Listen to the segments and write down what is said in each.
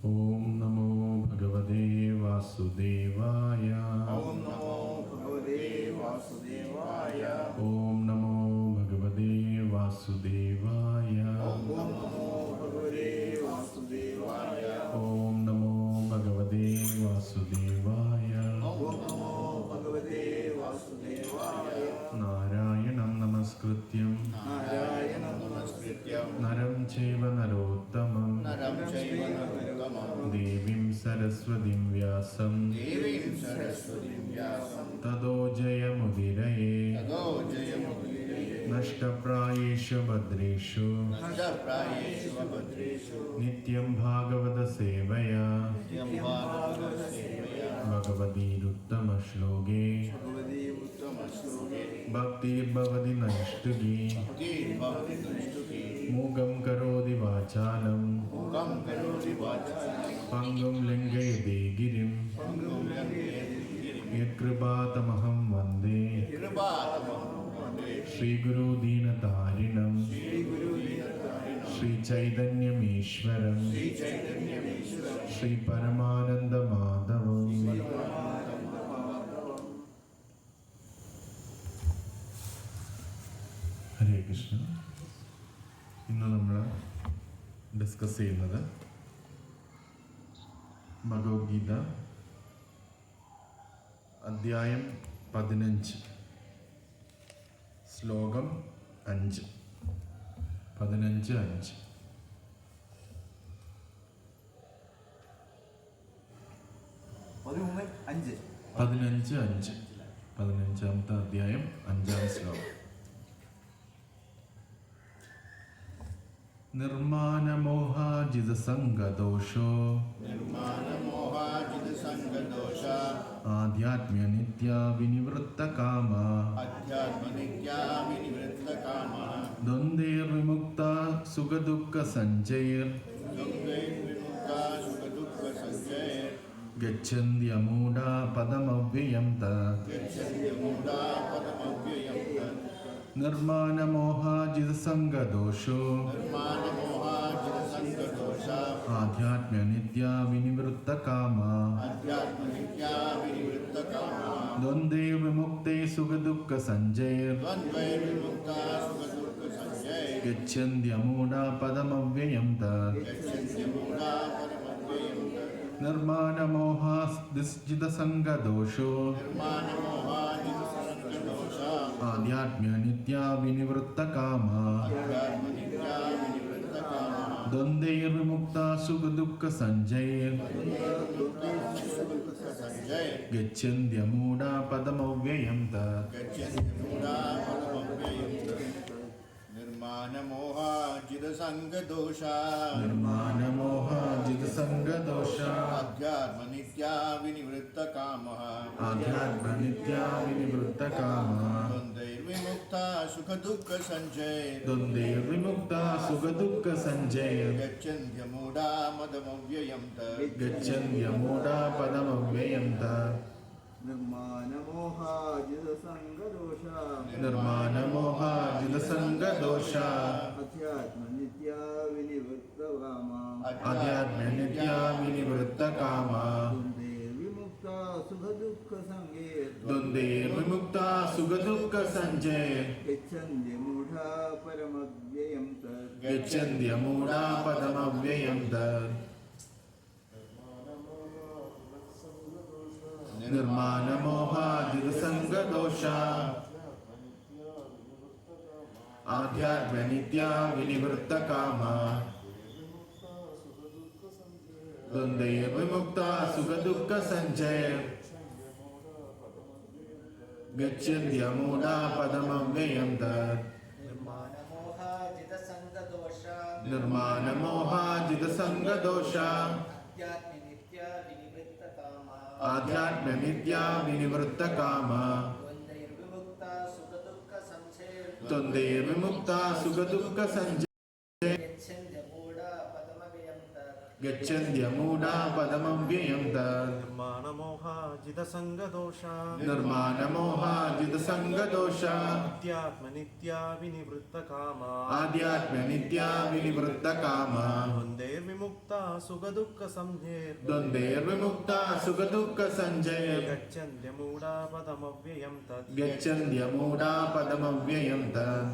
ഓം നമോ ഭഗവതേ വാസുദേവായ. ഓം നമോ ഭഗവതേ വാസുദേവായ. ഓം നമോ ഭഗവതേ വാസുദേവായ. ഓം നമോ ഭഗവതേ വാസുദേവായ. ഓം നമോ ഭഗവതേ വാസുദേവായ. ഓം നമോ ഭഗവതേ വാസുദേവായ. നാരായണം നമസ്കൃത്യം നാരായണം നമസ്കൃത്യം നരം ചൈവ നരോത്തമം നരം ചൈവ നരോത്തമം ദേവീം സരസ്വതീം വ്യാസം ദേവീം സരസ്വതീം വ്യാസം തതോ ജയമുദിരയേ. തതോ ജയമുദീരയേ. നഷ്ടപ്രായേഷു ഭദ്രേഷു നഷ്ടപ്രായേഷു ഭദ്രേഷു നിത്യം ഭാഗവത സേവയാ. നിത്യം ഭാഗവതസേവയാ. ഭഗവതീരുത്തമശ്ലോകേ ഭഗവതീ ഉത്തമശ്ലോകേ ഭക്തിർഭവതി നൈഷ്ഠുകീ. ഭക്തിർഭവതി മൂകം കരോതി വാചാലം മൂകം കരോതി വാചാലം പങ്കും ലംഘയതേ ഗിരിം. പങ്കും ലംഘയതി ഗിരിം. യത്കൃപാതമഹം വന്ദേ കൃപാതമഹം വന്ദേ ശ്രീഗുരുദീനതാരിണം ശ്രീഗുരുദീനതാരിണം ശ്രീചൈതന്യമീശ്വരം ശ്രീചൈതന്യമീശ്വരം ശ്രീപരമാനന്ദമാധവം. ഹരേ കൃഷ്ണ. ഇന്ന് നമ്മൾ ഡിസ്കസ് ചെയ്യുന്നത് ഭഗവത്ഗീത അധ്യായം 15 ശ്ലോകം 5. 15:5. പതിമൂന്ന് അഞ്ച് 15:5. 15ാമത്തെ അധ്യായം 5ാം ശ്ലോകം. നിർമാനമോഹാജിതസംഗദോഷോ നിർമാനമോഹാജിതസംഗദോഷ ആധ്യാത്മ്യനിത്യാ വിനിവൃത്തകാമ അധ്യാത്മനിത്യാവിനിവൃത്തകാമ ദ്വന്ദ്വൈർവിമുക്ത സുഖദുഃഖസഞ്ചൈർ ദ്വന്ദ്വൈർവിമുക്താ സുഖദുഃഖസഞ്ചയൈർ ഗച്ഛന്ത്യമൂഢാ പദമവ്യയം തത്. ഗച്ഛന്ത്യമൂഢാ പദമവ്യയം തത്. നിർമാനമോഹാജിതസംഗദോഷോ നിർമാനമോഹാജിതസംഗദോഷ ആധ്യാത്മ്യനിത്യാ വിനിവൃത്തകാമ അധ്യാത്മനിത്യാവിനിവൃത്തകാമ ദ്വന്ദ്വൈർവിമുക്തൈ സുഖദുഃഖസഞ്ചൈർ ദ്വന്ദ്വൈർവിമുക്താ സുഖദുഃഖസഞ്ചയൈർ ഗച്ഛന്ത്യമൂഢാ പദമവ്യയം തത്. ഗച്ഛന്ത്യമൂഢാ പദമവ്യയം തത്. നിർമാനമോഹാജിതസംഗദോഷോ നിർമാനമോഹാജിതസംഗദോഷ ആധ്യാത്മ്യനിത്യാ വിനിവൃത്തകാമ അധ്യാത്മനിത്യാവിനിവൃത്തകാമ ദ്വന്ദ്വൈർവിമുക്താ സുഖദുഃഖസഞ്ചൈർ സുഖദുഃഖസഞ്ചയൈർ ഗച്ഛന്ത്യമൂഢാ പദമവ്യയം തത്. ഗച്ഛന്ത്യമൂഢാ പദമവ്യയം തത്. നിർമാനമോഹാജിതസംഗദോഷ നിർമാനമോഹാജിതസംഗദോഷ അധ്യാത്മനിത്യാവിനിവൃത്തകാമഃ ആധ്യാത്മനിത്യാ വിനിവൃത്തകാമ ദ്വന്ദ്വൈർവിമുക്താ സുഖദുഃഖസഞ്ചയൈർ ദ്വന്ദ്വൈർവിമുക്താ സുഖദുഃഖസഞ്ചൈർ ഗച്ഛന്ത്യമൂഢാ പദമവ്യയം തത്. ഗച്ഛന്ത്യമൂഢാ പദമവ്യയം തത്. നിർമാനമോഹാജിതസംഗദോഷ നിർമാനമോഹാജിതസംഗദോഷ അധ്യാത്മനിത്യാവിനിവൃത്തകാമ ആധ്യാത്മനിത്യാ വിനിവൃത്തകാമ വിമുക്ത സുഖദുഃഖസംഗേ ദ്വന്ദ്വൈർവിമുക്താ സുഖദുഃഖസഞ്ചൈർ ഗച്ഛന്ത്യമൂഢാ പരമവ്യയം തത്. ഗച്ഛന്ത്യമൂഢാ പദമവ്യയം തത്. നിർമാനമോഹാജിതസംഗദോഷ ആധ്യാത്മനിത്യാ വിനിവൃത്തകാമ ദ്വന്ദ്വൈർവിമുക്താ സുഖദുഃഖസഞ്ചൈർ ഗച്ഛന്ത്യമൂഢാ പദമവ്യയം തത്. നിർമാനമോഹാജിതസംഗദോഷ നിർമാനമോഹാജിതസംഗദോഷ അധ്യാത്മനിത്യാവിനിവൃത്തകാമ ആധ്യാത്മനിത്യാ വിനിവൃത്തകാമ ദ്വന്ദ്വൈർവിമുക്താ സുഖദുഃഖസഞ്ചയൈർ ദ്വന്ദ്വൈർവിമുക്താ സുഖദുഃഖസഞ്ചൈർ ഗച്ഛന്ത്യമൂഢാ പദമവ്യയം തത്. ഗച്ഛന്ത്യമൂഢാ പദമവ്യയം തത്. നിർമാണമോഹാജിതസംഗദോഷ നിർമാനമോഹാജിതസംഗദോഷ അധ്യാത്മനിത്യാ വിനിവൃത്തകാമ ആധ്യാത്മനിത്യാ വിനിവൃത്തകാമ ദ്വന്ദ്വൈർവിമുക്താ ദ്വന്ദ്വൈർവിമുക്താ സുഖദുഃഖസംജ്ഞൈർ ദ്വന്ദ്വൈർവിമുക്താ സുഖദുഃഖസഞ്ജയർ ഗച്ഛന്ത്യമൂഢാ പദമവ്യയം തത് ഗച്ഛന്ത്യമൂഢാ പദമവ്യയം തത്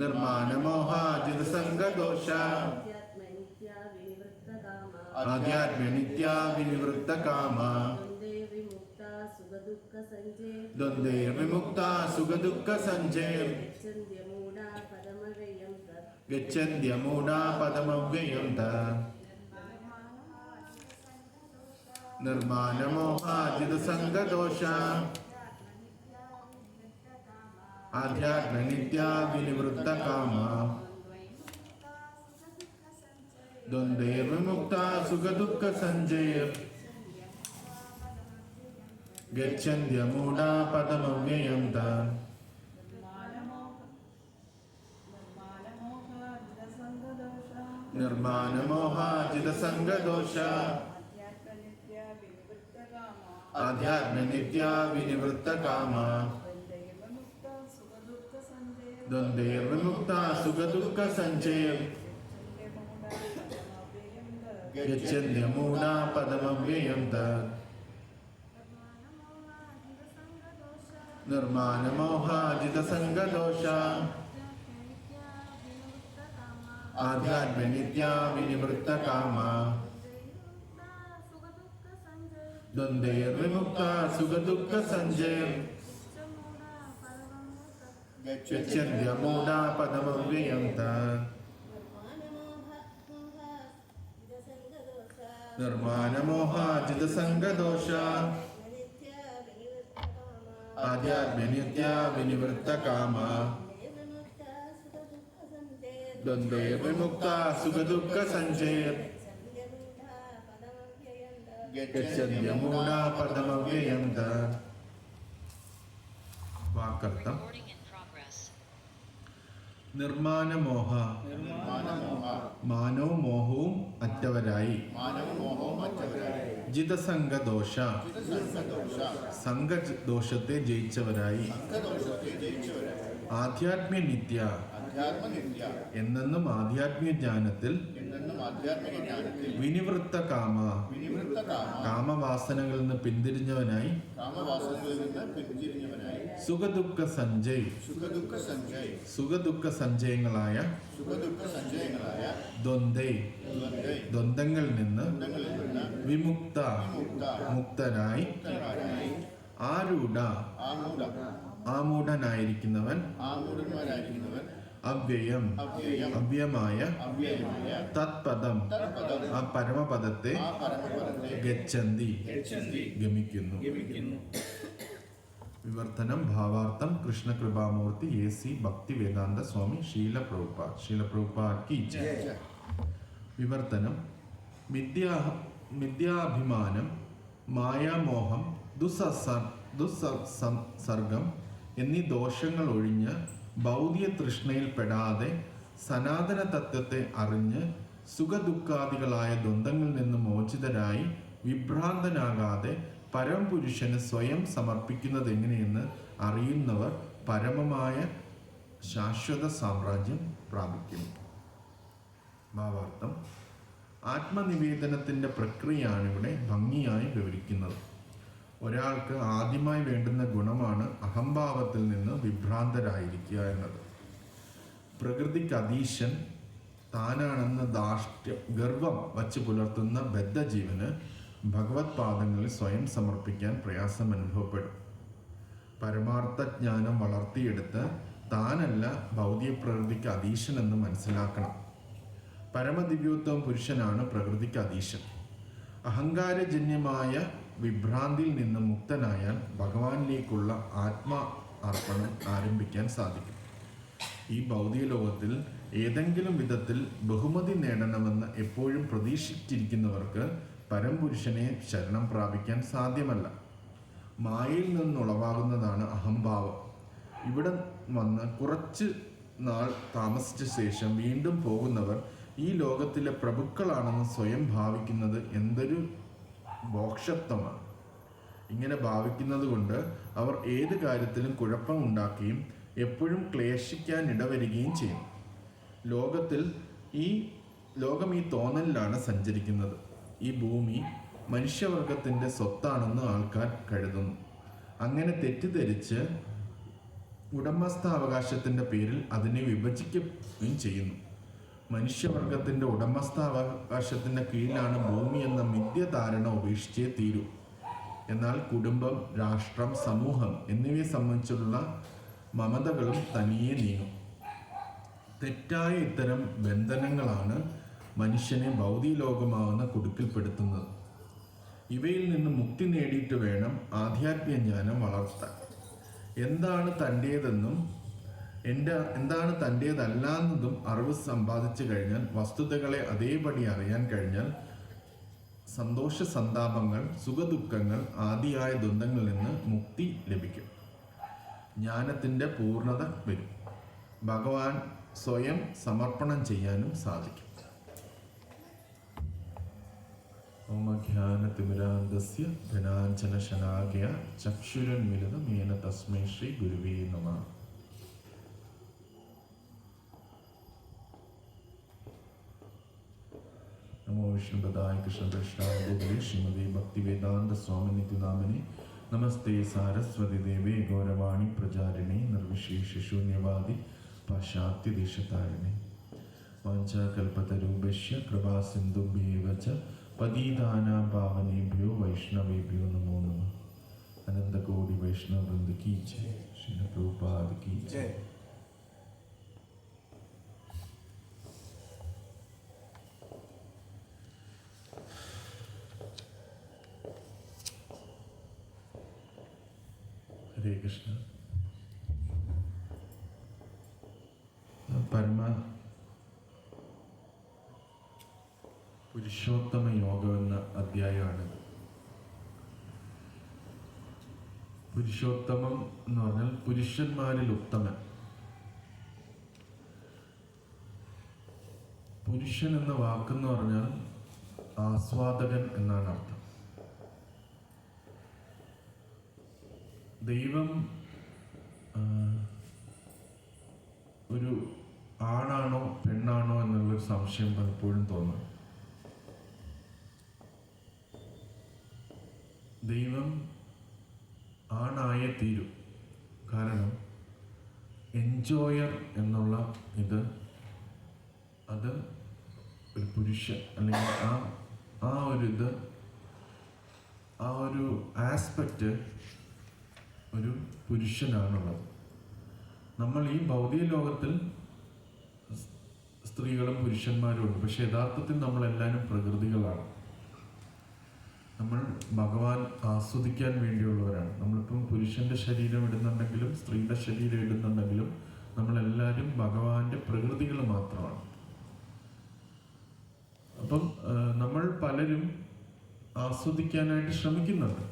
നിർമാനമോഹാജിതസംഗദോഷ ആധ്യാത്മ്യനിത്യാ വിനിവൃത്തകാമ ദ്വന്ദ്വൈർവിമുക്താ സുഖദുഃഖസഞ്ജയർ ഗച്ഛന്ത്യമൂഢാ പദമവ്യയം തത് നിർമാനമോഹാജിതസംഗദോഷ ആധ്യാത്മ്യനിത്യാ വിനിവൃത്തകാമ ദ്വന്ദ്വൈർവിമുക്താ സുഖദുഃഖസഞ്ജയർ ഗച്ഛന്ത്യമൂഢാ പദമവ്യയം തത് നിർമാനമോഹാജിതസംഗദോഷ ആധ്യാത്മ്യനിത്യാ വിനിവൃത്തകാമ ദ്വന്ദ്വൈർവിമുക്താ സുഖദുഃഖസഞ്ജയർ ഗച്ഛന്ത്യമൂഢാ പദമവ്യയം തത് നിർമാനമോഹാജിതസംഗദോഷ ആധ്യാത്മ്യനിത്യാ വിനിവൃത്തകാമ ദ്വന്ദ്വൈർവിമുക്താ സുഖദുഃഖസഞ്ജയർ ഗച്ഛന്ത്യമൂഢാ പദമവ്യയം തത് നിർമാനമോഹാജിതസംഗദോഷ ആധ്യാത്മ്യനിത്യാ വിനിവൃത്തകാമ ദ്വന്ദ്വൈർവിമുക്താ സുഖദുഃഖസഞ്ജയർ ഗച്ഛന്ത്യമൂഢാ പദമവ്യയം തത് വാക്കർത്ഥം നിർമാനമോഹ മാനവും മോഹവും അറ്റവരായി ജിതസംഗദോഷ സംഘദോഷത്തെ ജയിച്ചവരായി ആധ്യാത്മ്യനിത്യ എന്നെന്നും ആധ്യാത്മിക ജ്ഞാനത്തിൽ വിനിവൃത്ത കാമ കാമവാസനകളിൽ നിന്ന് പിന്തിരിഞ്ഞവനായി സുഖദുഃഖ സഞ്ജയ് സുഖദുഃഖ സഞ്ജയങ്ങളായ ദ്വന്ദ്ങ്ങളിൽ നിന്ന് വിമുക്ത മുക്തനായി ആമൂഢനായിരിക്കുന്നവൻ അവ്യയം അവ്യമായ തത്പദം ആ പരമപദത്തെ ഗച്ഛന്തി ഗമിക്കുന്നു. വിവർത്തനം ഭാവാർത്ഥം കൃഷ്ണകൃപാമൂർത്തി AC ഭക്തിവേദാന്ത സ്വാമി ശീല പ്രഭുപാദ് കി ജയ്. വിവർത്തനം മിഥ്യാഭിമാനം, മായാമോഹം, ദുസ്സംസർഗം എന്നീ ദോഷങ്ങൾ ഒഴിഞ്ഞ് ഭൗതിക തൃഷ്ണയിൽപ്പെടാതെ സനാതന തത്വത്തെ അറിഞ്ഞ് സുഖദുഃഖാദികളായ ദ്വന്ദ്ങ്ങളിൽ നിന്ന് മോചിതരായി വിഭ്രാന്തനാകാതെ പരമപുരുഷന് സ്വയം സമർപ്പിക്കുന്നത് എങ്ങനെയെന്ന് അറിയുന്നവർ പരമമായ ശാശ്വത സാമ്രാജ്യം പ്രാപിക്കുന്നു. ഭാവാർത്ഥം ആത്മനിവേദനത്തിൻ്റെ പ്രക്രിയയാണ് ഇവിടെ ഭംഗിയായി വിവരിക്കുന്നത്. ഒരാൾക്ക് ആദ്യമായി വേണ്ടുന്ന ഗുണമാണ് അഹംഭാവത്തിൽ നിന്ന് വിഭ്രാന്തരായിരിക്കുക എന്നത്. പ്രകൃതിക്ക് അധീശൻ താനാണെന്ന ഗർവം വച്ച് പുലർത്തുന്ന ബദ്ധജീവന് ഭഗവത് പാദങ്ങളിൽ സ്വയം സമർപ്പിക്കാൻ പ്രയാസം അനുഭവപ്പെടും. പരമാർത്ഥ ജ്ഞാനം വളർത്തിയെടുത്ത് താനല്ല ഭൗതിക പ്രകൃതിക്ക് അധീശനെന്ന് മനസ്സിലാക്കണം. പരമദിവ്യോത്തമ പുരുഷനാണ് പ്രകൃതിക്ക് അധീശൻ. അഹങ്കാരജന്യമായ വിഭ്രാന്തിയിൽ നിന്ന് മുക്തനായാൽ ഭഗവാനിലേക്കുള്ള ആത്മാ അർപ്പണം ആരംഭിക്കാൻ സാധിക്കും. ഈ ഭൗതിക ലോകത്തിൽ ഏതെങ്കിലും വിധത്തിൽ ബഹുമതി നേടണമെന്ന് എപ്പോഴും പ്രതീക്ഷിച്ചിരിക്കുന്നവർക്ക് പരംപുരുഷനെ ശരണം പ്രാപിക്കാൻ സാധ്യമല്ല. മായയിൽ നിന്നുളവാകുന്നതാണ് അഹംഭാവം. ഇവിടെ വന്ന് കുറച്ച് നാൾ താമസിച്ച ശേഷം വീണ്ടും പോകുന്നവർ ഈ ലോകത്തിലെ പ്രഭുക്കളാണെന്ന് സ്വയം ഭാവിക്കുന്നത് എന്തൊരു ബോക്ഷത്വമാണ്. ഇങ്ങനെ ഭാവിക്കുന്നത് കൊണ്ട് അവർ ഏത് കാര്യത്തിലും കുഴപ്പമുണ്ടാക്കുകയും എപ്പോഴും ക്ലേശിക്കാൻ ഇടവരികയും ചെയ്യും. ലോകം ഈ തോന്നലിലാണ് സഞ്ചരിക്കുന്നത്. ഈ ഭൂമി മനുഷ്യവർഗത്തിൻ്റെ സ്വത്താണെന്ന് ആൾക്കാർ കരുതുന്നു. അങ്ങനെ തെറ്റിദ്ധരിച്ച് ഉടമസ്ഥാവകാശത്തിൻ്റെ പേരിൽ അതിനെ വിഭജിക്കുകയും ചെയ്യുന്നു. മനുഷ്യവർഗത്തിൻ്റെ ഉടമസ്ഥാവകാശത്തിൻ്റെ കീഴിലാണ് ഭൂമി എന്ന മിഥ്യധാരണ ഉപേക്ഷിച്ചേ തീരൂ. എന്നാൽ കുടുംബം, രാഷ്ട്രം, സമൂഹം എന്നിവയെ സംബന്ധിച്ചുള്ള മമതകളും തനിയെ നീങ്ങും. തെറ്റായ ഇത്തരം ബന്ധനങ്ങളാണ് മനുഷ്യനെ ഭൗതിക ലോകമാവുന്ന കുടുക്കിൽപ്പെടുത്തുന്നത്. ഇവയിൽ നിന്ന് മുക്തി നേടിയിട്ട് വേണം ആധ്യാത്മിക ജ്ഞാനം വളർത്താൻ. എന്താണ് തൻ്റേതെന്നും എന്താണ് തൻ്റേതല്ലാന്നതും അറിവ് സമ്പാദിച്ചു കഴിഞ്ഞാൽ, വസ്തുതകളെ അതേപടി അറിയാൻ കഴിഞ്ഞാൽ, സന്തോഷ സന്താപങ്ങൾ, സുഖദുഃഖങ്ങൾ ആദിയായ ദ്വന്ദ്ങ്ങളിൽ നിന്ന് മുക്തി ലഭിക്കും. ജ്ഞാനത്തിൻ്റെ പൂർണ്ണത വരും. ഭഗവാൻ സ്വയം സമർപ്പണം ചെയ്യാനും സാധിക്കും. ഓമജ്ഞാനതിമിരാന്ധസ്യ ധനാഞ്ജനശലാകയാ ചക്ഷുരുന്മിലിതമേന തസ്മൈ ശ്രീ ഗുരുവേ നമഃ. നമോ വിഷ്ണുപദായ കൃഷ്ണകൃഷ്ണായ ഗോകുലേ ശ്രീമതേ ഭക്തിവേദാന്ത സ്വാമിനിതി നാമിനെ. നമസ്തേ സാരസ്വതി ദേവേ ഗൗരവാണി പ്രചാരിണേ നിർവിശേഷ ശൂന്യവാദി പാശ്ചാത്യദേശതാരിണേ. വാഞ്ചാകൽപതരൂപശ്യ കൃപാസിന്ധുഭ്യേവ ച പതിതാനാം പാവനേഭ്യോ വൈഷ്ണവേഭ്യോ നമോ നമഃ. അനന്തകോടി വൈഷ്ണവവൃന്ദ കീ ജയ്. ശ്രീല പ്രഭുപാദ കീ ജയ്. ഹരേ കൃഷ്ണ. പരമ പുരുഷോത്തമ യോഗം എന്ന അധ്യായമാണിത്. പുരുഷോത്തമം എന്ന് പറഞ്ഞാൽ പുരുഷന്മാരിൽ ഉത്തമൻ. പുരുഷൻ എന്ന വാക്കെന്ന് പറഞ്ഞാൽ ആസ്വാദകൻ എന്നാണ് അർത്ഥം. ദൈവം ഒരു ആണാണോ പെണ്ണാണോ എന്നുള്ളൊരു സംശയം പലപ്പോഴും തോന്നും. ദൈവം ആണായേ തീരും. കാരണം എൻജോയർ എന്നുള്ള അത് ഒരു പുരുഷൻ അല്ലെങ്കിൽ ആ ഒരു ആസ്പെക്റ്റ് ഒരു പുരുഷനാണുള്ളത്. നമ്മൾ ഈ ഭൗതിക ലോകത്തിൽ സ്ത്രീകളും പുരുഷന്മാരും ഉണ്ട്. പക്ഷെ യഥാർത്ഥത്തിൽ നമ്മളെല്ലാവരും പ്രകൃതികളാണ്. നമ്മൾ ഭഗവാൻ ആസ്വദിക്കാൻ വേണ്ടിയുള്ളവരാണ്. നമ്മളിപ്പം പുരുഷന്റെ ശരീരം ഇടുന്നുണ്ടെങ്കിലും സ്ത്രീയുടെ ശരീരം ഇടുന്നുണ്ടെങ്കിലും നമ്മളെല്ലാവരും ഭഗവാന്റെ പ്രകൃതികൾ മാത്രമാണ്. അപ്പം നമ്മൾ പലരും ആസ്വദിക്കാനായിട്ട് ശ്രമിക്കുന്നുണ്ട്.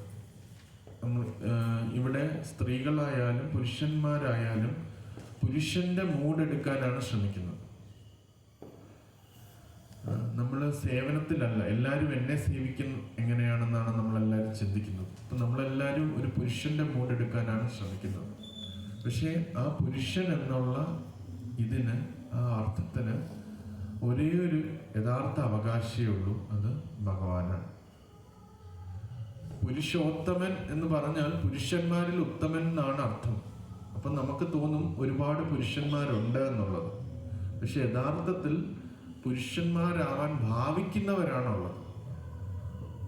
ഇവിടെ സ്ത്രീകളായാലും പുരുഷന്മാരായാലും പുരുഷന്റെ മൂഡെടുക്കാനാണ് ശ്രമിക്കുന്നത്. നമ്മൾ സേവനത്തിലല്ല. എല്ലാവരും എന്നെ സേവിക്കുന്ന എങ്ങനെയാണെന്നാണ് നമ്മളെല്ലാവരും ചിന്തിക്കുന്നത്. അപ്പം നമ്മളെല്ലാവരും ഒരു പുരുഷന്റെ മൂഡെടുക്കാനാണ് ശ്രമിക്കുന്നത്. പക്ഷേ ആ പുരുഷൻ എന്നുള്ള ആ അർത്ഥത്തിന് ഒരേ ഒരു യഥാർത്ഥ അവകാശമേ ഉള്ളൂ. അത് ഭഗവാനാണ്. പുരുഷോത്തമൻ എന്ന് പറഞ്ഞാൽ പുരുഷന്മാരിൽ ഉത്തമൻ എന്നാണ് അർത്ഥം. അപ്പം നമുക്ക് തോന്നും ഒരുപാട് പുരുഷന്മാരുണ്ട് എന്നുള്ളത്. പക്ഷെ യഥാർത്ഥത്തിൽ പുരുഷന്മാരാവാൻ ഭാവിക്കുന്നവരാണുള്ളത്.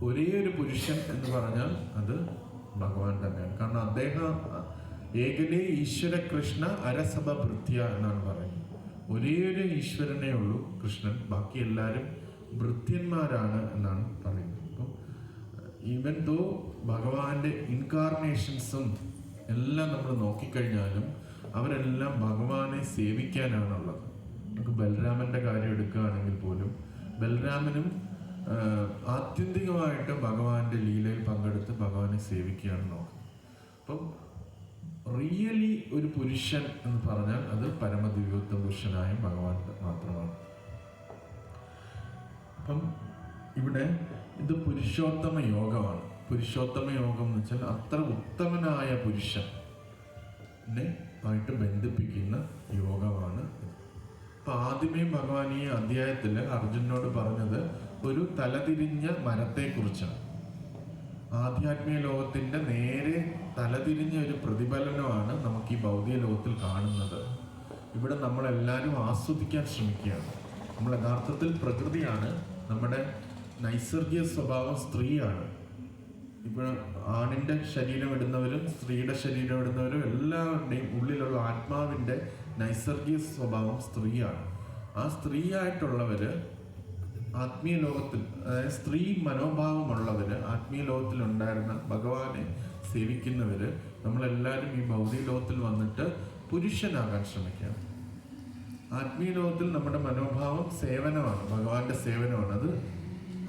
ഒരേ ഒരു പുരുഷൻ എന്ന് പറഞ്ഞാൽ അത് ഭഗവാൻ തന്നെയാണ്. കാരണം അദ്ദേഹം ഏകനേ ഈശ്വര കൃഷ്ണ അരസഭ ഭൃത്യ എന്നാണ് പറയുന്നത്. ഒരേ ഒരു ഈശ്വരനേ ഉള്ളൂ കൃഷ്ണൻ. ബാക്കി എല്ലാവരും ഭൃത്യന്മാരാണ് എന്നാണ് പറയുന്നത്. അപ്പം ഈവൻ ദോ ഭഗവാന്റെ ഇൻകാർണേഷൻസും എല്ലാം നമ്മൾ നോക്കിക്കഴിഞ്ഞാലും അവരെല്ലാം ഭഗവാനെ സേവിക്കാനാണുള്ളത്. നമുക്ക് ബലരാമന്റെ കാര്യം എടുക്കുകയാണെങ്കിൽ പോലും ബലരാമനും ആത്യന്തികമായിട്ട് ഭഗവാന്റെ ലീലയിൽ പങ്കെടുത്ത് ഭഗവാനെ സേവിക്കുകയാണ് നോക്കുന്നത്. അപ്പം റിയലി ഒരു പുരുഷൻ എന്ന് പറഞ്ഞാൽ അത് പരമദിവ്യോത്തമ പുരുഷനായ ഭഗവാൻ മാത്രമാണ്. അപ്പം ഇവിടെ ഇത് പുരുഷോത്തമ യോഗമാണ്. പുരുഷോത്തമ യോഗം എന്ന് വെച്ചാൽ അത്ര ഉത്തമനായ പുരുഷനെ ആയിട്ട് ബന്ധിപ്പിക്കുന്ന യോഗമാണ് ഇത്. അപ്പൊ ആദ്യമേ ഭഗവാൻ ഈ അധ്യായത്തിൽ അർജുനോട് പറഞ്ഞത് ഒരു തലതിരിഞ്ഞ മരത്തെക്കുറിച്ചാണ്. ആധ്യാത്മിക ലോകത്തിന്റെ നേരെ തലതിരിഞ്ഞ ഒരു പ്രതിഫലനമാണ് നമുക്ക് ഈ ഭൗതിക ലോകത്തിൽ കാണുന്നത്. ഇവിടെ നമ്മളെല്ലാവരും ആസ്വദിക്കാൻ ശ്രമിക്കുകയാണ്. നമ്മൾ യഥാർത്ഥത്തിൽ പ്രകൃതിയാണ്, നമ്മുടെ നൈസർഗിക സ്വഭാവം സ്ത്രീയാണ്. ഇപ്പോൾ ആണിൻ്റെ ശരീരം ഇടുന്നവരും സ്ത്രീയുടെ ശരീരം ഇടുന്നവരും എല്ലാവരുടെയും ഉള്ളിലുള്ള ആത്മാവിൻ്റെ നൈസർഗിക സ്വഭാവം സ്ത്രീയാണ്. ആ സ്ത്രീയായിട്ടുള്ളവര് ആത്മീയ ലോകത്തിൽ, അതായത് സ്ത്രീ മനോഭാവമുള്ളവര് ആത്മീയ ലോകത്തിൽ ഉണ്ടായിരുന്ന ഭഗവാനെ സേവിക്കുന്നവര് നമ്മളെല്ലാവരും ഈ ഭൗതിക ലോകത്തിൽ വന്നിട്ട് പുരുഷനാകാൻ ശ്രമിക്കുകയാണ്. ആത്മീയ ലോകത്തിൽ നമ്മുടെ മനോഭാവം സേവനമാണ്, ഭഗവാന്റെ സേവനമാണ്.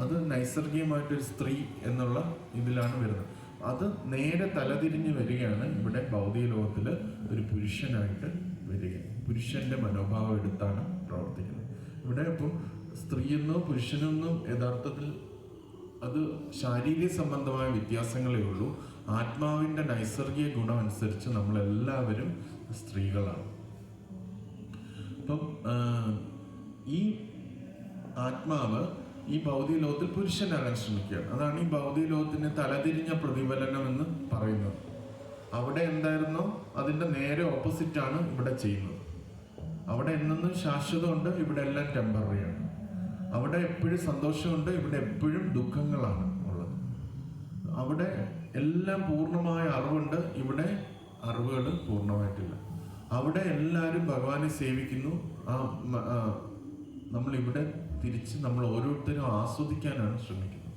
അത് നൈസർഗികമായിട്ടൊരു സ്ത്രീ എന്നുള്ള ഇതിലാണ് വരുന്നത്. അത് നേരെ തലതിരിഞ്ഞ് വരികയാണ് ഇവിടെ ഭൗതിക ലോകത്തിൽ ഒരു പുരുഷനായിട്ട് വരിക. പുരുഷന്റെ മനോഭാവം എടുത്താണ് പ്രവർത്തിക്കുന്നത്. ഇവിടെ ഇപ്പം സ്ത്രീയെന്നോ പുരുഷനെന്നോ യഥാർത്ഥത്തിൽ അത് ശാരീരിക സംബന്ധമായ വ്യത്യാസങ്ങളേ ഉള്ളൂ. ആത്മാവിന്റെ നൈസർഗിക ഗുണം അനുസരിച്ച് നമ്മളെല്ലാവരും സ്ത്രീകളാണ്. അപ്പം ഈ ആത്മാവ് ഈ ഭൗതിക ലോകത്തിൽ പുരുഷനാകാൻ ശ്രമിക്കുകയാണ്. അതാണ് ഈ ഭൗതിക ലോകത്തിന്റെ തലതിരിഞ്ഞ പ്രതിഫലനം എന്ന് പറയുന്നത്. അവിടെ എന്തായിരുന്നോ അതിന്റെ നേരെ ഓപ്പോസിറ്റാണ് ഇവിടെ ചെയ്യുന്നത്. അവിടെ എന്നും ശാശ്വതമുണ്ട്, ഇവിടെ എല്ലാം ടെമ്പററിയാണ്. അവിടെ എപ്പോഴും സന്തോഷമുണ്ട്, ഇവിടെ എപ്പോഴും ദുഃഖങ്ങളാണ് ഉള്ളത്. അവിടെ എല്ലാം പൂർണ്ണമായ അറിവുണ്ട്, ഇവിടെ അറിവുകൾ പൂർണ്ണമായിട്ടില്ല. അവിടെ എല്ലാവരും ഭഗവാനെ സേവിക്കുന്നു. നമ്മളിവിടെ തിരിച്ച് നമ്മൾ ഓരോരുത്തരും ആസ്വദിക്കാനാണ് ശ്രമിക്കുന്നത്.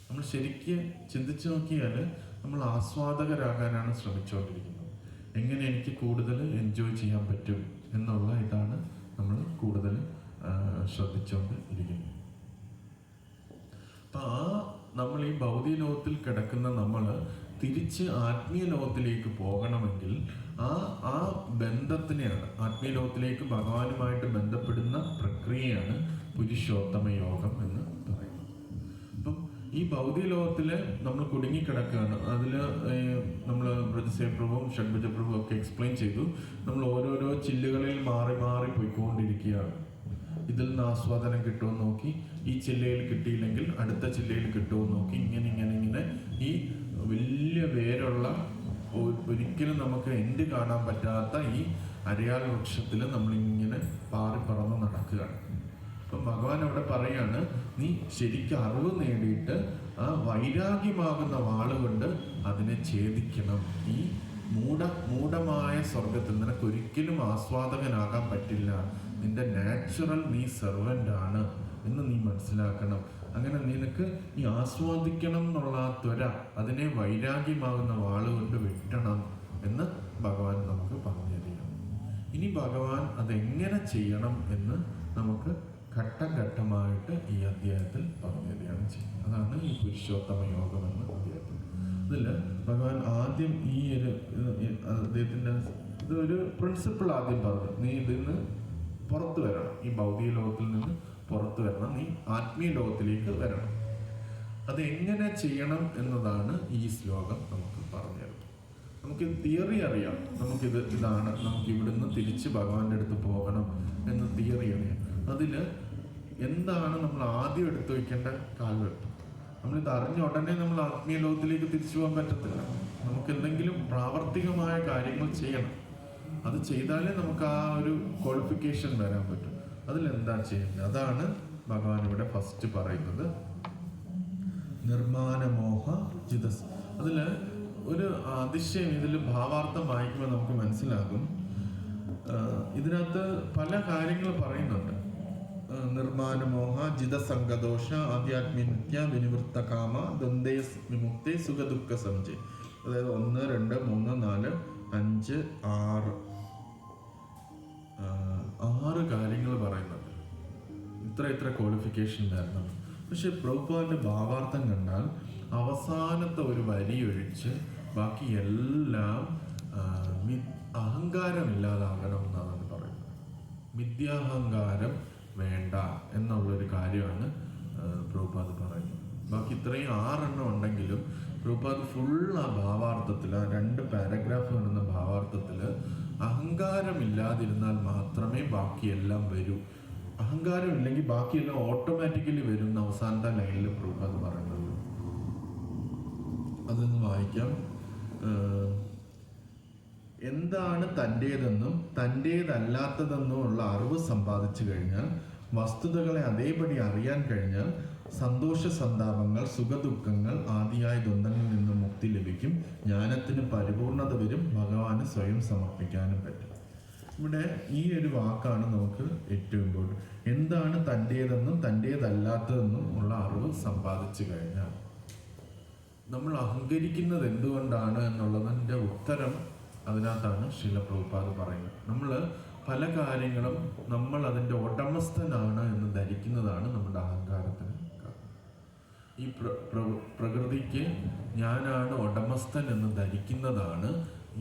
നമ്മൾ ശരിക്ക് ചിന്തിച്ചു നോക്കിയാൽ നമ്മൾ ആസ്വാദകരാകാനാണ് ശ്രമിച്ചുകൊണ്ടിരിക്കുന്നത്. എങ്ങനെ എനിക്ക് കൂടുതൽ എൻജോയ് ചെയ്യാൻ പറ്റും എന്നുള്ള ഇതാണ് നമ്മൾ കൂടുതൽ ശ്രദ്ധിച്ചുകൊണ്ട് ഇരിക്കുന്നത്. അപ്പം നമ്മൾ ഈ ഭൗതിക ലോകത്തിൽ കിടക്കുന്ന നമ്മൾ തിരിച്ച് ആത്മീയ ലോകത്തിലേക്ക് പോകണമെങ്കിൽ ആ ബന്ധത്തിനെയാണ്, ആത്മീയ ലോകത്തിലേക്ക് ഭഗവാനുമായിട്ട് ബന്ധപ്പെടുന്ന പ്രക്രിയയാണ് പുരുഷോത്തമ യോഗം എന്ന് പറയുന്നത്. അപ്പം ഈ ഭൗതിക ലോകത്തില് നമ്മൾ കുടുങ്ങിക്കിടക്കുകയാണ്. അതിൽ നമ്മൾ ബ്രജസേപ്രഭുവും ഷഡ്ഭുജപ്രഭുവും ഒക്കെ എക്സ്പ്ലെയിൻ ചെയ്തു. നമ്മൾ ഓരോരോ ചില്ലുകളിൽ മാറി മാറി പോയിക്കൊണ്ടിരിക്കുകയാണ്. ഇതിൽ നിന്ന് ആസ്വാദനം കിട്ടുമെന്ന് നോക്കി, ഈ ചില്ലയിൽ കിട്ടിയില്ലെങ്കിൽ അടുത്ത ചില്ലയിൽ കിട്ടുമെന്ന് നോക്കി, ഇങ്ങനെ ഈ വലിയ വേരുള്ള ഒരിക്കലും നമുക്ക് എൻഡ് കാണാൻ പറ്റാത്ത ഈ അരയാൽ വൃക്ഷത്തിൽ നമ്മളിങ്ങനെ പാറി പറന്ന് നടക്കുകയാണ്. അപ്പം ഭഗവാൻ അവിടെ പറയാണ്, നീ ശരിക്കും അറിവ് നേടിയിട്ട് ആ വൈരാഗ്യമാകുന്ന വാളുകൊണ്ട് അതിനെ ഛേദിക്കണം. ഈ മൂഢമായ സ്വർഗത്തിൽ നിനക്കൊരിക്കലും ആസ്വാദകനാകാൻ പറ്റില്ല. നിന്റെ നാച്ചുറൽ നീ സെർവൻ്റ് ആണ് എന്ന് നീ മനസ്സിലാക്കണം. അങ്ങനെ നിനക്ക് ഈ ആസ്വാദിക്കണം എന്നുള്ള ആ ത്വര, അതിനെ വൈരാഗ്യമാകുന്ന വാളുകൊണ്ട് വെട്ടണം എന്ന് ഭഗവാൻ നമുക്ക് പറഞ്ഞു തരികയാണ്. ഇനി ഭഗവാൻ അതെങ്ങനെ ചെയ്യണം എന്ന് നമുക്ക് ഘട്ടം ഘട്ടമായിട്ട് ഈ അധ്യായത്തിൽ പറഞ്ഞു തരികയാണ് ചെയ്യുന്നത്. അതാണ് ഈ പുരുഷോത്തമ യോഗം എന്ന അധ്യായത്തിൽ. ഇതിൽ ഭഗവാൻ ആദ്യം ഈ ഒരു അദ്ദേഹത്തിൻ്റെ ഇതൊരു പ്രിൻസിപ്പിൾ ആദ്യം പറഞ്ഞു. നീ ഇതിന്ന് പുറത്തു വരണം, ഈ ഭൗതിക ലോകത്തിൽ നിന്ന് പുറത്തു വരണം, നീ ആത്മീയ ലോകത്തിലേക്ക് വരണം. അത് എങ്ങനെ ചെയ്യണം എന്നതാണ് ഈ ശ്ലോകം നമുക്ക് പറഞ്ഞു തരുന്നത്. നമുക്ക് തിയറി അറിയാം, ഇതാണ് നമുക്ക് ഇവിടുന്ന് തിരിച്ച് ഭഗവാന്റെ അടുത്ത് പോകണം എന്ന് തിയറി അറിയാം. അതിൽ എന്താണ് നമ്മൾ ആദ്യം എടുത്തു വയ്ക്കേണ്ട കാൽവെപ്പ്? നമ്മളിത് അറിഞ്ഞ ഉടനെ നമ്മൾ ആത്മീയ ലോകത്തിലേക്ക് തിരിച്ചു പോകാൻ പറ്റത്തില്ല. നമുക്ക് എന്തെങ്കിലും പ്രാവർത്തികമായ കാര്യങ്ങൾ ചെയ്യണം. അത് ചെയ്താലേ നമുക്ക് ആ ഒരു ക്വാളിഫിക്കേഷൻ വരാൻ പറ്റും. അതിലെന്താ ചെയ്യുന്നത്? അതാണ് ഭഗവാൻ ഇവിടെ ഫസ്റ്റ് പറയുന്നത്. നിർമ്മാനമോഹ ജിതസ്. അതിൽ ഒരു അതിശയം, ഇതിൽ ഭാവാർത്ഥം വായിക്കുമ്പോൾ നമുക്ക് മനസ്സിലാകും. ഇതിനകത്ത് പല കാര്യങ്ങൾ പറയുന്നുണ്ട്. നിർമ്മാനമോഹ ജിതസംഗദോഷ ആധ്യാത്മിക വിനിവൃത്ത കാമ ദ്വന്ദ്വേ വിമുക്തി സുഖദുഃഖ സംജയ്. അതായത് 1, 2, 3, 4, 5, 6 കാര്യങ്ങൾ പറയുന്നുണ്ട്. ഇത്ര ക്വാളിഫിക്കേഷൻ വരണം. പക്ഷെ പ്രഭുപാദിന്റെ ഭാവാർത്ഥം കണ്ടാൽ അവസാനത്തെ ഒരു വരി ഒഴിച്ച് ബാക്കി എല്ലാം അഹങ്കാരമില്ലാതാകണം എന്നാണ് പറയുന്നത്. മിഥ്യാഹങ്കാരം വേണ്ട എന്നുള്ളൊരു കാര്യമാണ് പ്രഭുപാദ് പറയുന്നത്. ബാക്കി ഇത്രയും 6 ഉണ്ടെങ്കിലും പ്രഭുപാദ് ഫുൾ ആ ഭാവാർത്ഥത്തിൽ, ആ 2 പാരഗ്രാഫ് വരുന്ന ഭാവാർത്ഥത്തിൽ അഹങ്കാരമില്ലാതിരുന്നാൽ മാത്രമേ ബാക്കിയെല്ലാം വരൂ. അഹങ്കാരമില്ലെങ്കിൽ ബാക്കിയെല്ലാം ഓട്ടോമാറ്റിക്കലി വരും എന്ന് അവസാനത്തെ ലൈനിൽ പ്രഭുപാദ് പറയുന്നത്. അതൊന്ന് വായിക്കാം. എന്താണ് തൻ്റേതെന്നും തൻ്റേതല്ലാത്തതെന്നും ഉള്ള അറിവ് സമ്പാദിച്ചു കഴിഞ്ഞാൽ, വസ്തുതകളെ അതേപടി അറിയാൻ കഴിഞ്ഞാൽ, സന്തോഷ സന്താപങ്ങൾ, സുഖദുഃഖങ്ങൾ ആദിയായ ദ്വന്ദ്ങ്ങളിൽ നിന്ന് മുക്തി ലഭിക്കും. ജ്ഞാനത്തിന് പരിപൂർണത വരും. ഭഗവാന് സ്വയം സമർപ്പിക്കാനും പറ്റും. ഇവിടെ ഈ ഒരു വാക്കാണ് നമുക്ക് ഏറ്റവും ഇമ്പോർട്ടൻറ്റ്. എന്താണ് തൻ്റേതെന്നും തൻ്റേതല്ലാത്തതെന്നും ഉള്ള അറിവ് സമ്പാദിച്ചു കഴിഞ്ഞാൽ, നമ്മൾ അഹങ്കരിക്കുന്നത് എന്തുകൊണ്ടാണ് എന്നുള്ളതിൻ്റെ ഉത്തരം അതിനകത്താണ് ശ്രീല പ്രഭുപാദ് പറയുന്നത്. നമ്മൾ പല കാര്യങ്ങളും നമ്മൾ അതിൻ്റെ ഉടമസ്ഥനാണ് എന്ന് ധരിക്കുന്നതാണ് നമ്മുടെ അഹങ്കാരത്തിന് കാരണം. ഈ പ്രകൃതിക്ക് ഞാനാണ് ഉടമസ്ഥൻ എന്ന് ധരിക്കുന്നതാണ്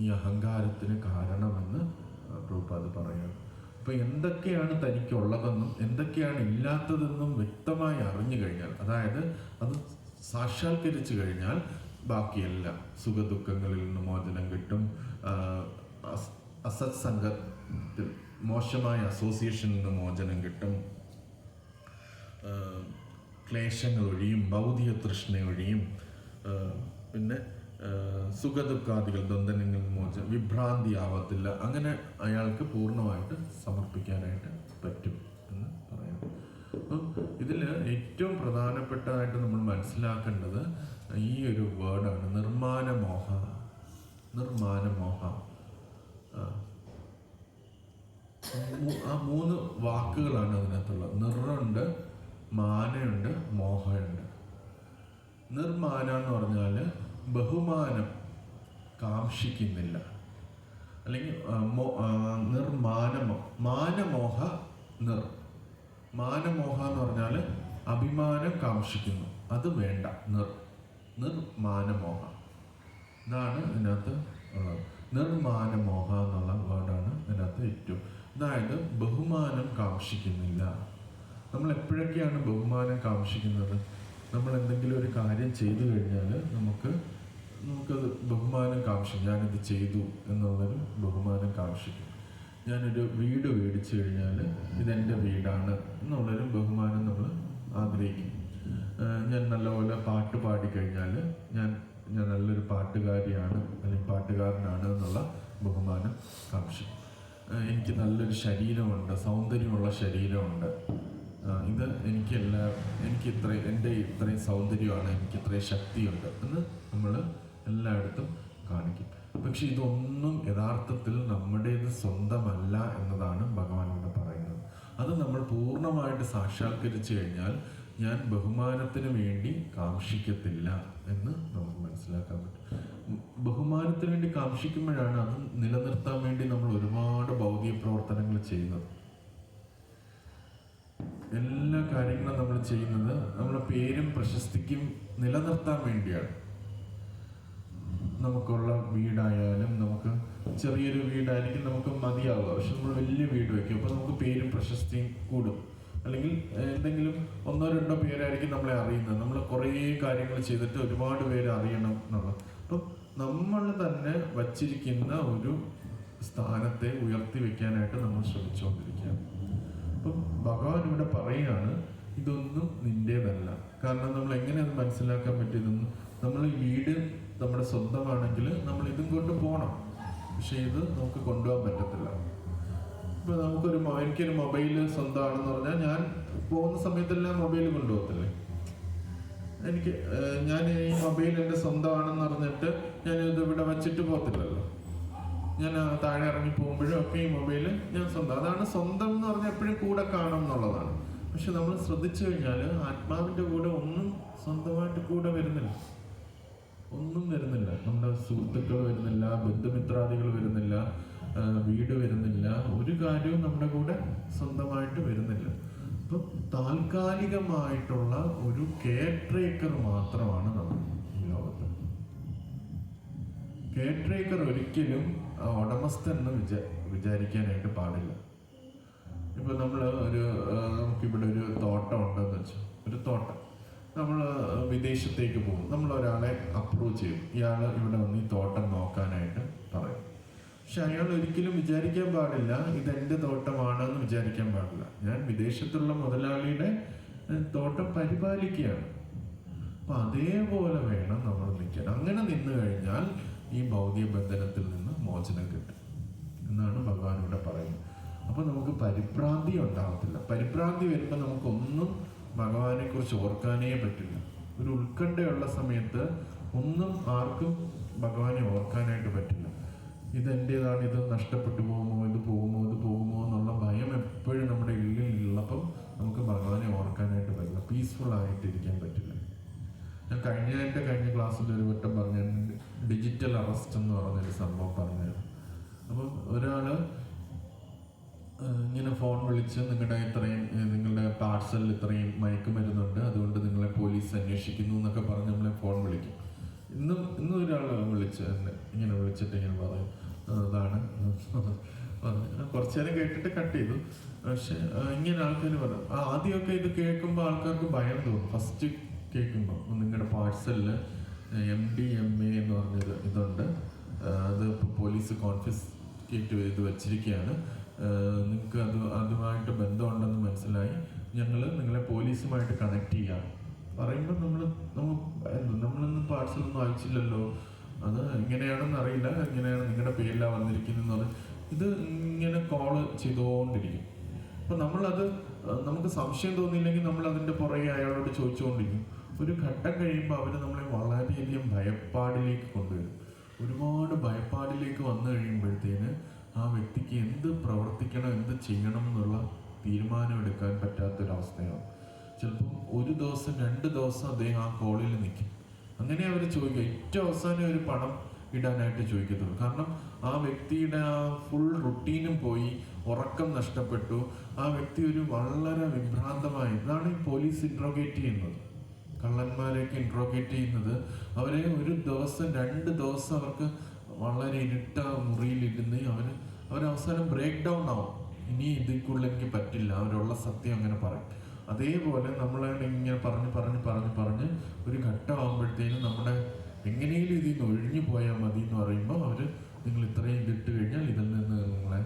ഈ അഹങ്കാരത്തിന് കാരണമെന്ന് പ്രഭുപാദ് പറയുന്നത്. അപ്പോൾ എന്തൊക്കെയാണ് തനിക്കുള്ളതെന്നും എന്തൊക്കെയാണ് ഇല്ലാത്തതെന്നും വ്യക്തമായി അറിഞ്ഞു കഴിഞ്ഞാൽ, അതായത് അത് സാക്ഷാത്കരിച്ചു കഴിഞ്ഞാൽ, ബാക്കിയെല്ലാം സുഖദുഃഖങ്ങളിൽ നിന്ന് മോചനം കിട്ടും. അസത്സംഗത്തിൽ, മോശമായ അസോസിയേഷനിൽ നിന്ന് മോചനം കിട്ടും. ക്ലേശങ്ങൾ ഒഴിയും, ഭൗതിക തൃഷ്ണ ഒഴിയും. പിന്നെ സുഖദുഃഖാദികൾ ദ്വന്ദ്ങ്ങളിൽ മോചനം, വിഭ്രാന്തി ആവത്തില്ല. അങ്ങനെ അയാൾക്ക് പൂർണ്ണമായിട്ട് സമർപ്പിക്കാനായിട്ട് പറ്റും എന്ന് പറയാം. അപ്പം ഇതിൽ ഏറ്റവും പ്രധാനപ്പെട്ടതായിട്ട് നമ്മൾ മനസ്സിലാക്കേണ്ടത് ഈ ഒരു വേർഡാണ്, നിർമ്മാനമോഹ. നിർമ്മാനമോഹ, ആ 3 വാക്കുകളാണ് അതിനകത്തുള്ളത്. നിറുണ്ട്, മാനയുണ്ട്, മോഹയുണ്ട്. നിർമാന എന്ന് പറഞ്ഞാൽ ബഹുമാനം കാക്ഷിക്കുന്നില്ല, അല്ലെങ്കിൽ നിർമാനമോ. മാനമോഹ മാനമോഹ എന്ന് പറഞ്ഞാൽ അഭിമാനം കാക്ഷിക്കുന്നു, അത് വേണ്ട. നിർമാനമോഹ, ഇതാണ് ഇതിനകത്ത് ഉള്ളത്. നിർമാനമോഹ എന്നുള്ള വേർഡാണ് ഇതിനകത്ത് ഏറ്റവും. അതായത് ബഹുമാനം കാക്ഷിക്കുന്നില്ല. നമ്മൾ എപ്പോഴൊക്കെയാണ് ബഹുമാനം കാക്ഷിക്കുന്നത്? നമ്മൾ എന്തെങ്കിലും ഒരു കാര്യം ചെയ്തു കഴിഞ്ഞാൽ നമുക്കത് ബഹുമാനം കാക്ഷിക്കും. ഞാനിത് ചെയ്തു എന്നുള്ളൊരു ബഹുമാനം കാക്ഷിക്കും. ഞാനൊരു വീട് മേടിച്ചു കഴിഞ്ഞാൽ ഇതെൻ്റെ വീടാണ് എന്നുള്ളൊരു ബഹുമാനം നമ്മൾ ആഗ്രഹിക്കും. ഞാൻ നല്ലപോലെ പാട്ട് പാടിക്കഴിഞ്ഞാൽ ഞാൻ നല്ലൊരു പാട്ടുകാരിയാണ് അല്ലെങ്കിൽ പാട്ടുകാരനാണ് എന്നുള്ള ബഹുമാനം കാക്ഷിക്കും. എനിക്ക് നല്ലൊരു ശരീരമുണ്ട്, സൗന്ദര്യമുള്ള ശരീരമുണ്ട്, ഇത് എനിക്ക് ഇത്രയും സൗന്ദര്യമാണ്, എനിക്ക് ഇത്രയും ശക്തിയുണ്ട് എന്ന് നമ്മൾ എല്ലായിടത്തും കാണിക്കും. പക്ഷെ ഇതൊന്നും യഥാർത്ഥത്തിൽ നമ്മുടേത് സ്വന്തമല്ല എന്നതാണ് ഭഗവാൻ ഇവിടെ പറയുന്നത്. അത് നമ്മൾ പൂർണ്ണമായിട്ട് സാക്ഷാത്കരിച്ചു കഴിഞ്ഞാൽ ഞാൻ ബഹുമാനത്തിന് വേണ്ടി കാക്ഷിക്കത്തില്ല എന്ന് നമുക്ക് മനസ്സിലാക്കാൻ പറ്റും. ബഹുമാനത്തിന് വേണ്ടി കാക്ഷിക്കുമ്പോഴാണ് അത് നിലനിർത്താൻ വേണ്ടി നമ്മൾ ഒരുപാട് ഭൗതിക പ്രവർത്തനങ്ങൾ ചെയ്യുന്നത്. എല്ലാ കാര്യങ്ങളും നമ്മൾ ചെയ്യുന്നത് നമ്മുടെ പേരും പ്രശസ്തിക്കും നിലനിർത്താൻ വേണ്ടിയാണ്. നമുക്കുള്ള വീടായാലും, നമുക്ക് ചെറിയൊരു വീടായിരിക്കും നമുക്ക് മതിയാവുക, പക്ഷെ നമ്മൾ വലിയ വീട് വയ്ക്കും, അപ്പോൾ നമുക്ക് പേരും പ്രശസ്തിയും കൂടും. അല്ലെങ്കിൽ എന്തെങ്കിലും 1-2 പേരായിരിക്കും നമ്മളെ അറിയുന്നത്. നമ്മൾ കുറേ കാര്യങ്ങൾ ചെയ്തിട്ട് ഒരുപാട് പേര് അറിയണം എന്നുള്ളത്. അപ്പം നമ്മൾ തന്നെ വച്ചിരിക്കുന്ന ഒരു സ്ഥാനത്തെ ഉയർത്തി വെക്കാനായിട്ട് നമ്മൾ ശ്രമിച്ചുകൊണ്ടിരിക്കുകയാണ്. അപ്പം ഭഗവാൻ ഇവിടെ പറയുകയാണ്, ഇതൊന്നും നിൻ്റേതല്ല. കാരണം നമ്മൾ എങ്ങനെ അത് മനസ്സിലാക്കാൻ പറ്റിയതൊന്നും, നമ്മൾ ഈ വീട് നമ്മുടെ സ്വന്തമാണെങ്കിൽ നമ്മൾ ഇതും കൊണ്ട് പോകണം, പക്ഷെ ഇത് നമുക്ക് കൊണ്ടുപോകാൻ പറ്റത്തില്ല. ഇപ്പൊ എനിക്കൊരു മൊബൈൽ സ്വന്തമാണെന്ന് പറഞ്ഞാൽ ഞാൻ പോകുന്ന സമയത്തെല്ലാം മൊബൈൽ കൊണ്ടുപോകത്തില്ലേ? ഞാൻ ഈ മൊബൈൽ എൻ്റെ സ്വന്തമാണെന്ന് പറഞ്ഞിട്ട് ഞാൻ ഇത് ഇവിടെ വച്ചിട്ട് പോകത്തില്ലല്ലോ. ഞാൻ താഴെ ഇറങ്ങി പോകുമ്പോഴും ഒക്കെ ഈ മൊബൈൽ ഞാൻ സ്വന്തം. അതാണ് സ്വന്തം എന്ന് പറഞ്ഞാൽ എപ്പോഴും കൂടെ കാണും എന്നുള്ളതാണ്. പക്ഷെ നമ്മൾ ശ്രദ്ധിച്ചു കഴിഞ്ഞാൽ ആത്മാവിൻ്റെ കൂടെ ഒന്നും സ്വന്തമായിട്ട് കൂടെ വരുന്നില്ല, ഒന്നും വരുന്നില്ല. നമ്മുടെ സുഹൃത്തുക്കൾ വരുന്നില്ല, ബന്ധുമിത്രാദികൾ വരുന്നില്ല, വീട് വരുന്നില്ല, ഒരു കാര്യവും നമ്മുടെ കൂടെ സ്വന്തമായിട്ട് വരുന്നില്ല. അപ്പം താൽക്കാലികമായിട്ടുള്ള ഒരു കെയർടേക്കർ മാത്രമാണ് നമ്മൾ ഈ ലോകത്ത്. കെയർടേക്കർ ഒരിക്കലും ഉടമസ്ഥൻ എന്ന് വിചാരിക്കാനായിട്ട് പാടില്ല. ഇപ്പൊ നമുക്കിവിടെ ഒരു തോട്ടം ഉണ്ടെന്ന് വെച്ചു, ഒരു തോട്ടം നമ്മൾ വിദേശത്തേക്ക് പോകും, നമ്മൾ ഒരാളെ അപ്രൂവ് ചെയ്യും, ഇയാൾ ഇവിടെ വന്ന് ഈ തോട്ടം നോക്കാനായിട്ട് പറയും. പക്ഷെ അയാൾ ഒരിക്കലും വിചാരിക്കാൻ പാടില്ല ഇതെൻ്റെ തോട്ടമാണെന്ന് വിചാരിക്കാൻ പാടില്ല. ഞാൻ വിദേശത്തുള്ള മുതലാളിയുടെ തോട്ടം പരിപാലിക്കുകയാണ്. അപ്പം അതേപോലെ വേണം നമ്മൾ നിൽക്കാൻ. അങ്ങനെ നിന്ന് കഴിഞ്ഞാൽ ഈ ഭൗതിക ബന്ധനത്തിൽ നിന്ന് മോചനം കിട്ടും എന്നാണ് ഭഗവാൻ ഇവിടെ പറയുന്നത്. അപ്പം നമുക്ക് പരിഭ്രാന്തി ഉണ്ടാകത്തില്ല. പരിഭ്രാന്തി വരുമ്പോൾ നമുക്കൊന്നും ഭഗവാനെ കുറിച്ച് ഓർക്കാനേ പറ്റില്ല. ഒരു ഉത്കണ്ഠയുള്ള സമയത്ത് ഒന്നും ആർക്കും ഭഗവാനെ ഓർക്കാനായിട്ട് പറ്റില്ല. ഇതെൻ്റേതാണ്, ഇത് നഷ്ടപ്പെട്ടു പോകുമോ, ഇത് പോകുമോ എന്നുള്ള ഭയം എപ്പോഴും നമ്മുടെ ഉള്ളിലുള്ളപ്പം നമുക്ക് ഭഗവാനെ ഓർക്കാനായിട്ട് പറ്റില്ല. പീസ്ഫുൾ ആയിട്ടിരിക്കാൻ പറ്റില്ല. ഞാൻ കഴിഞ്ഞ ക്ലാസ്സിൽ ഒരു വട്ടം പറഞ്ഞ ഡിജിറ്റൽ അറസ്റ്റ് എന്ന് പറഞ്ഞൊരു സംഭവം പറഞ്ഞത്. അപ്പം ഒരാൾ ഇങ്ങനെ ഫോൺ വിളിച്ച് നിങ്ങളുടെ പാർസലിൽ ഇത്രയും മയക്കുമരുന്നുണ്ട്, അതുകൊണ്ട് നിങ്ങളെ പോലീസ് അന്വേഷിക്കുന്നു എന്നൊക്കെ പറഞ്ഞ് നമ്മളെ ഫോൺ വിളിക്കും. ഇന്നും ഒരാൾ ഇങ്ങനെ വിളിച്ചിട്ട് ഇങ്ങനെ പറയും അതാണ്. കുറച്ചു നേരം കേട്ടിട്ട് കട്ട് ചെയ്തു. പക്ഷെ ഇങ്ങനെ ആൾക്കാർ പറയും. ആദ്യമൊക്കെ ഇത് കേൾക്കുമ്പോൾ ആൾക്കാർക്ക് ഭയം തോന്നും. ഫസ്റ്റ് കേൾക്കുമ്പോൾ നിങ്ങളുടെ പാർസലിൽ MDMA എന്ന് പറഞ്ഞൊരു ഇതുണ്ട്, അത് പോലീസ് കോൺഫിസ്കേറ്റ് ചെയ്ത് വെച്ചിരിക്കുകയാണ്, നിങ്ങൾക്ക് അതുമായിട്ട് ബന്ധമുണ്ടെന്ന് മനസ്സിലായി, നിങ്ങളെ പോലീസുമായിട്ട് കണക്ട് ചെയ്യാം പറയുമ്പോൾ നമ്മളൊന്നും പാർസലൊന്നും അയച്ചില്ലല്ലോ, അത് ഇങ്ങനെയാണെന്ന് അറിയില്ല, ഇങ്ങനെയാണ് നിങ്ങളുടെ പേരിലാണ് വന്നിരിക്കുന്നതെന്ന് പറഞ്ഞ് ഇത് ഇങ്ങനെ കോള് ചെയ്തുകൊണ്ടിരിക്കും. അപ്പം നമുക്ക് സംശയം തോന്നിയില്ലെങ്കിൽ നമ്മൾ അതിൻ്റെ പുറകെ അയാളോട് ചോദിച്ചുകൊണ്ടിരിക്കും. ഒരു ഘട്ടം കഴിയുമ്പോൾ അവർ നമ്മളെ വളരെയധികം ഭയപ്പാടിലേക്ക് കൊണ്ടുവരും. ഒരുപാട് ഭയപ്പാടിലേക്ക് വന്നു കഴിയുമ്പോഴത്തേന് ആ വ്യക്തിക്ക് എന്ത് പ്രവർത്തിക്കണം, എന്ത് ചെയ്യണം എന്നുള്ള തീരുമാനം എടുക്കാൻ പറ്റാത്തൊരവസ്ഥയാണ്. ചിലപ്പം 1 ദിവസം 2 ദിവസം അദ്ദേഹം ആ കോളിൽ നിൽക്കും. അങ്ങനെ അവർ ചോദിക്കുക, ഏറ്റവും അവസാനം ഒരു പണം ഇടാനായിട്ട് ചോദിക്കത്തുള്ളൂ. കാരണം ആ വ്യക്തിയുടെ ആ ഫുൾ റുട്ടീനും പോയി, ഉറക്കം നഷ്ടപ്പെട്ടു, ആ വ്യക്തി ഒരു വളരെ വിഭ്രാന്തമായി. ഇതാണ് ഈ പോലീസ് ഇൻട്രോഗേറ്റ് ചെയ്യുന്നത്, കള്ളന്മാരെയൊക്കെ ഇൻട്രോഗേറ്റ് ചെയ്യുന്നത്. അവരെ 1 ദിവസം 2 ദിവസം അവർക്ക് വളരെ ഇരുട്ട മുറിയിലിരുന്ന് അവരവസാനം ബ്രേക്ക് ഡൗൺ ആവും. ഇനി ഇതിക്കുള്ള എനിക്ക് പറ്റില്ല, അവരുള്ള സത്യം അങ്ങനെ പറയും. അതേപോലെ നമ്മളാണ് ഇങ്ങനെ പറഞ്ഞ് ഒരു ഘട്ടമാകുമ്പോഴത്തേനും നമ്മുടെ എങ്ങനെയും ഇതിൽ നിന്ന് ഒഴിഞ്ഞു പോയാൽ മതി എന്ന് പറയുമ്പോൾ നിങ്ങൾ ഇത്രയും ഇതിട്ട് കഴിഞ്ഞാൽ ഇതിൽ നിന്ന് നിങ്ങളെ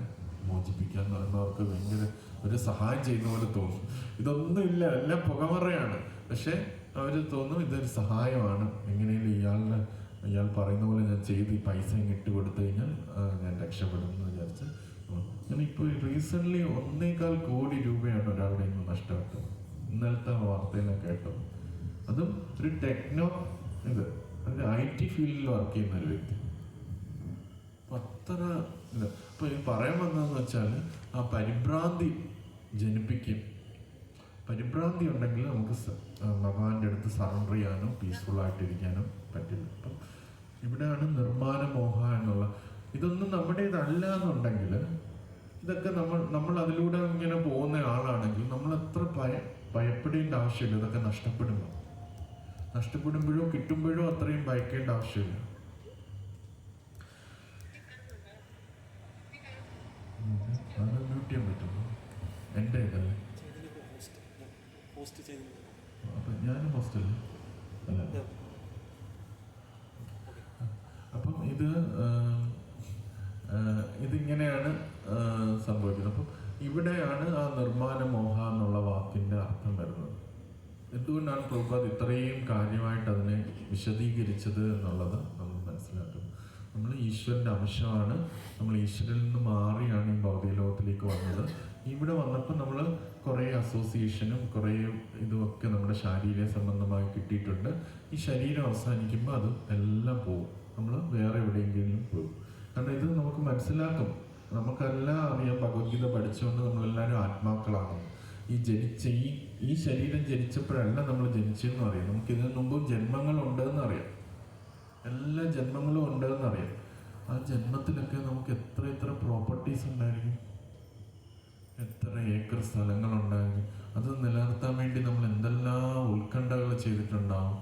മോചിപ്പിക്കാന്ന് പറയുമ്പോൾ അവർക്ക് ഭയങ്കര ഒരു സഹായം ചെയ്യുന്ന പോലെ തോന്നും. ഇതൊന്നുമില്ല, എല്ലാം പുകമറയാണ്. പക്ഷെ അവർ തോന്നും ഇതൊരു സഹായമാണ്, എങ്ങനെയും ഇയാൾ പറയുന്ന പോലെ ഞാൻ ചെയ്ത് ഈ പൈസ ഇട്ട് കൊടുത്തു കഴിഞ്ഞാൽ ഞാൻ രക്ഷപ്പെടും എന്ന് വിചാരിച്ച്. അങ്ങനെ ഇപ്പോൾ റീസെൻ്റ്ലി 1.25 കോടി രൂപയാണ് ഒരാളുടെ ഇന്ന് നഷ്ടപ്പെട്ടത്. ഇന്നലത്തെ വാർത്തയിലൊക്കെ കേട്ടത്. അതും ഒരു IT ഫീൽഡിൽ വർക്ക് ചെയ്യുന്ന ഒരു വ്യക്തി. അത്ര ഇപ്പൊ പറയാൻ വന്നതെന്ന് വെച്ചാൽ ആ പരിഭ്രാന്തി ജനിപ്പിക്കും. പരിഭ്രാന്തി ഉണ്ടെങ്കിൽ നമുക്ക് ഭഗവാന്റെ അടുത്ത് സറണ്ടർ ചെയ്യാനോ പീസ്ഫുൾ ആയിട്ടിരിക്കാനോ പറ്റില്ല. അപ്പം ഇവിടെയാണ് നിർമ്മാന മോഹ എന്നുള്ള ഇതൊന്നും നമ്മുടേതല്ല എന്നുണ്ടെങ്കിൽ, ഇതൊക്കെ നമ്മൾ അതിലൂടെ ഇങ്ങനെ പോകുന്ന ആളാണെങ്കിൽ നമ്മൾ എത്ര ഭയപ്പെടേണ്ട ആവശ്യമില്ല. ഇതൊക്കെ നഷ്ടപ്പെടുമ്പോഴോ കിട്ടുമ്പോഴോ അത്രയും ഭയക്കേണ്ട ആവശ്യമില്ല. അത് മ്യൂട്ട് ചെയ്യാൻ പറ്റുമോ? എൻ്റെ ഇതല്ലേ? അപ്പം ഞാൻ ഹോസ്റ്റലിൽ അല്ല. അപ്പം ഇതിങ്ങനെയാണ് സംഭവിക്കുന്നത്. അപ്പം ഇവിടെയാണ് ആ നിർമ്മാന മോഹ എന്നുള്ള വാക്കിൻ്റെ അർത്ഥം വരുന്നത്. എന്തുകൊണ്ടാണ് പ്രഭുപാദ് ഇത്രയും കാര്യമായിട്ട് അതിനെ വിശദീകരിച്ചത് എന്നുള്ളത് നമ്മൾ മനസ്സിലാക്കും. നമ്മൾ ഈശ്വരൻ്റെ അംശമാണ്. നമ്മൾ ഈശ്വരനിൽ നിന്ന് മാറിയാണ് ഈ ഭൗതിക ലോകത്തിലേക്ക് വന്നത്. ഇവിടെ വന്നപ്പോൾ നമ്മൾ കുറേ അസോസിയേഷനും കുറേ ഇതുമൊക്കെ നമ്മുടെ ശാരീരിക സംബന്ധമായി കിട്ടിയിട്ടുണ്ട്. ഈ ശരീരം അവസാനിക്കുമ്പോൾ അത് എല്ലാം പോകും, നമ്മൾ വേറെ എവിടെയെങ്കിലും പോകും. കാരണം ഇത് നമുക്ക് മനസ്സിലാക്കും. നമുക്കെല്ലാം അറിയാം, ഭഗവത്ഗീത പഠിച്ചുകൊണ്ട് നമ്മളെല്ലാവരും ആത്മാക്കളാണ്. ഈ ശരീരം ജനിച്ചപ്പോഴല്ല നമ്മൾ ജനിച്ചതെന്ന് അറിയാം. നമുക്ക് ഇതിനു മുമ്പും ജന്മങ്ങളുണ്ടെന്ന് അറിയാം, എല്ലാ ജന്മങ്ങളും ഉണ്ടെന്ന് അറിയാം. ആ ജന്മത്തിലൊക്കെ നമുക്ക് എത്ര പ്രോപ്പർട്ടീസ് ഉണ്ടായിരിക്കും, എത്ര ഏക്കർ സ്ഥലങ്ങളുണ്ടായിരിക്കും. അത് നിലനിർത്താൻ വേണ്ടി നമ്മൾ എന്തെല്ലാം ഉത്കണ്ഠകൾ ചെയ്തിട്ടുണ്ടാവും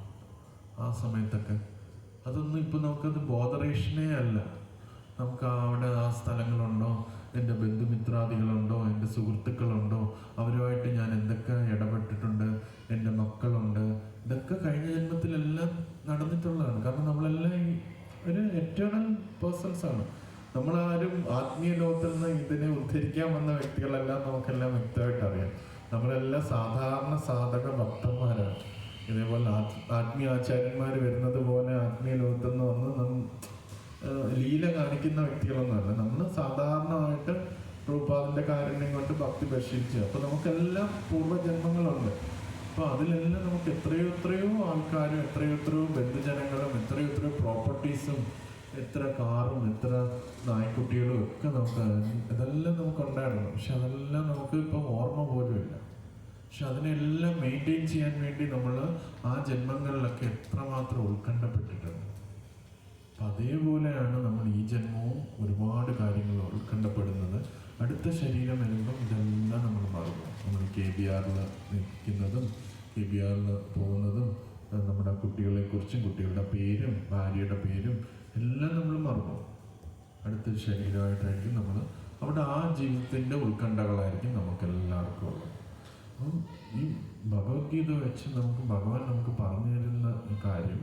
ആ സമയത്തൊക്കെ. അതൊന്നും ഇപ്പം നമുക്കത് ബോധറേഷനേ അല്ല. നമുക്ക് അവിടെ ആ സ്ഥലങ്ങളുണ്ടോ, എൻ്റെ ബന്ധുമിത്രാദികളുണ്ടോ, എൻ്റെ സുഹൃത്തുക്കളുണ്ടോ, അവരുമായിട്ട് ഞാൻ എന്തൊക്കെ ഇടപെട്ടിട്ടുണ്ട്, എൻ്റെ മക്കളുണ്ട്, ഇതൊക്കെ കഴിഞ്ഞ ജന്മത്തിലെല്ലാം നടന്നിട്ടുള്ളതാണ്. കാരണം നമ്മളെല്ലാം ഒരു എറ്റേണൽ പേഴ്സൺസ് ആണ്. നമ്മളാരും ആത്മീയ ലോകത്തിൽ നിന്ന് ഇതിനെ ഉദ്ധരിക്കാൻ വന്ന വ്യക്തികളെല്ലാം നമുക്കെല്ലാം വ്യക്തമായിട്ട് അറിയാം. നമ്മളെല്ലാം സാധാരണ സാധക ഭക്തന്മാരാണ്. ഇതേപോലെ ആത്മീയ ആചാര്യന്മാർ വരുന്നത് പോലെ ആത്മീയ ലോകത്തിൽ നിന്ന് വന്ന് ലീല കാണിക്കുന്ന വ്യക്തികളൊന്നുമല്ല. നമ്മൾ സാധാരണമായിട്ട് പ്രഭുപാദിന്റെ കാരുണ്യം കൊണ്ട് ഭക്തി പരിശീലിച്ചു. അപ്പൊ നമുക്കെല്ലാം പൂർവ്വജന്മങ്ങളുണ്ട്. അപ്പൊ അതിലെല്ലാം നമുക്ക് എത്രയോ ആൾക്കാരും എത്രയോ ബന്ധുജനങ്ങളും എത്രയോ പ്രോപ്പർട്ടീസും എത്ര കാറും എത്ര നായ്ക്കുട്ടികളും ഒക്കെ ഇതെല്ലാം നമുക്കുണ്ടായിരുന്നു. പക്ഷെ അതെല്ലാം നമുക്ക് ഇപ്പം ഓർമ്മ പോലും ഇല്ല. പക്ഷെ അതിനെല്ലാം മെയിൻറ്റെയിൻ ചെയ്യാൻ വേണ്ടി നമ്മൾ ആ ജന്മങ്ങളിലൊക്കെ എത്രമാത്രം ഉത്കണ്ഠപ്പെട്ടിട്ടുണ്ട്. അപ്പം അതേപോലെയാണ് നമ്മൾ ഈ ജന്മവും ഒരുപാട് കാര്യങ്ങൾ ഉത്കണ്ഠപ്പെടുന്നത്. അടുത്ത ശരീരം വരുമ്പം ഇതെല്ലാം നമ്മൾ മറന്നു. നമ്മൾ KBRൽ നിൽക്കുന്നതും KBRൽ പോകുന്നതും നമ്മുടെ കുട്ടികളെക്കുറിച്ചും കുട്ടികളുടെ പേരും ഭാര്യയുടെ പേരും എല്ലാം നമ്മൾ മറന്നു. അടുത്തൊരു ശരീരമായിട്ടായിരിക്കും നമ്മൾ അവിടെ ആ ജീവിതത്തിൻ്റെ ഉത്കണ്ഠകളായിരിക്കും നമുക്കെല്ലാവർക്കും ഉള്ളത്. അപ്പം ഈ ഭഗവത്ഗീത വെച്ച് ഭഗവാൻ നമുക്ക് പറഞ്ഞു തരുന്ന കാര്യം,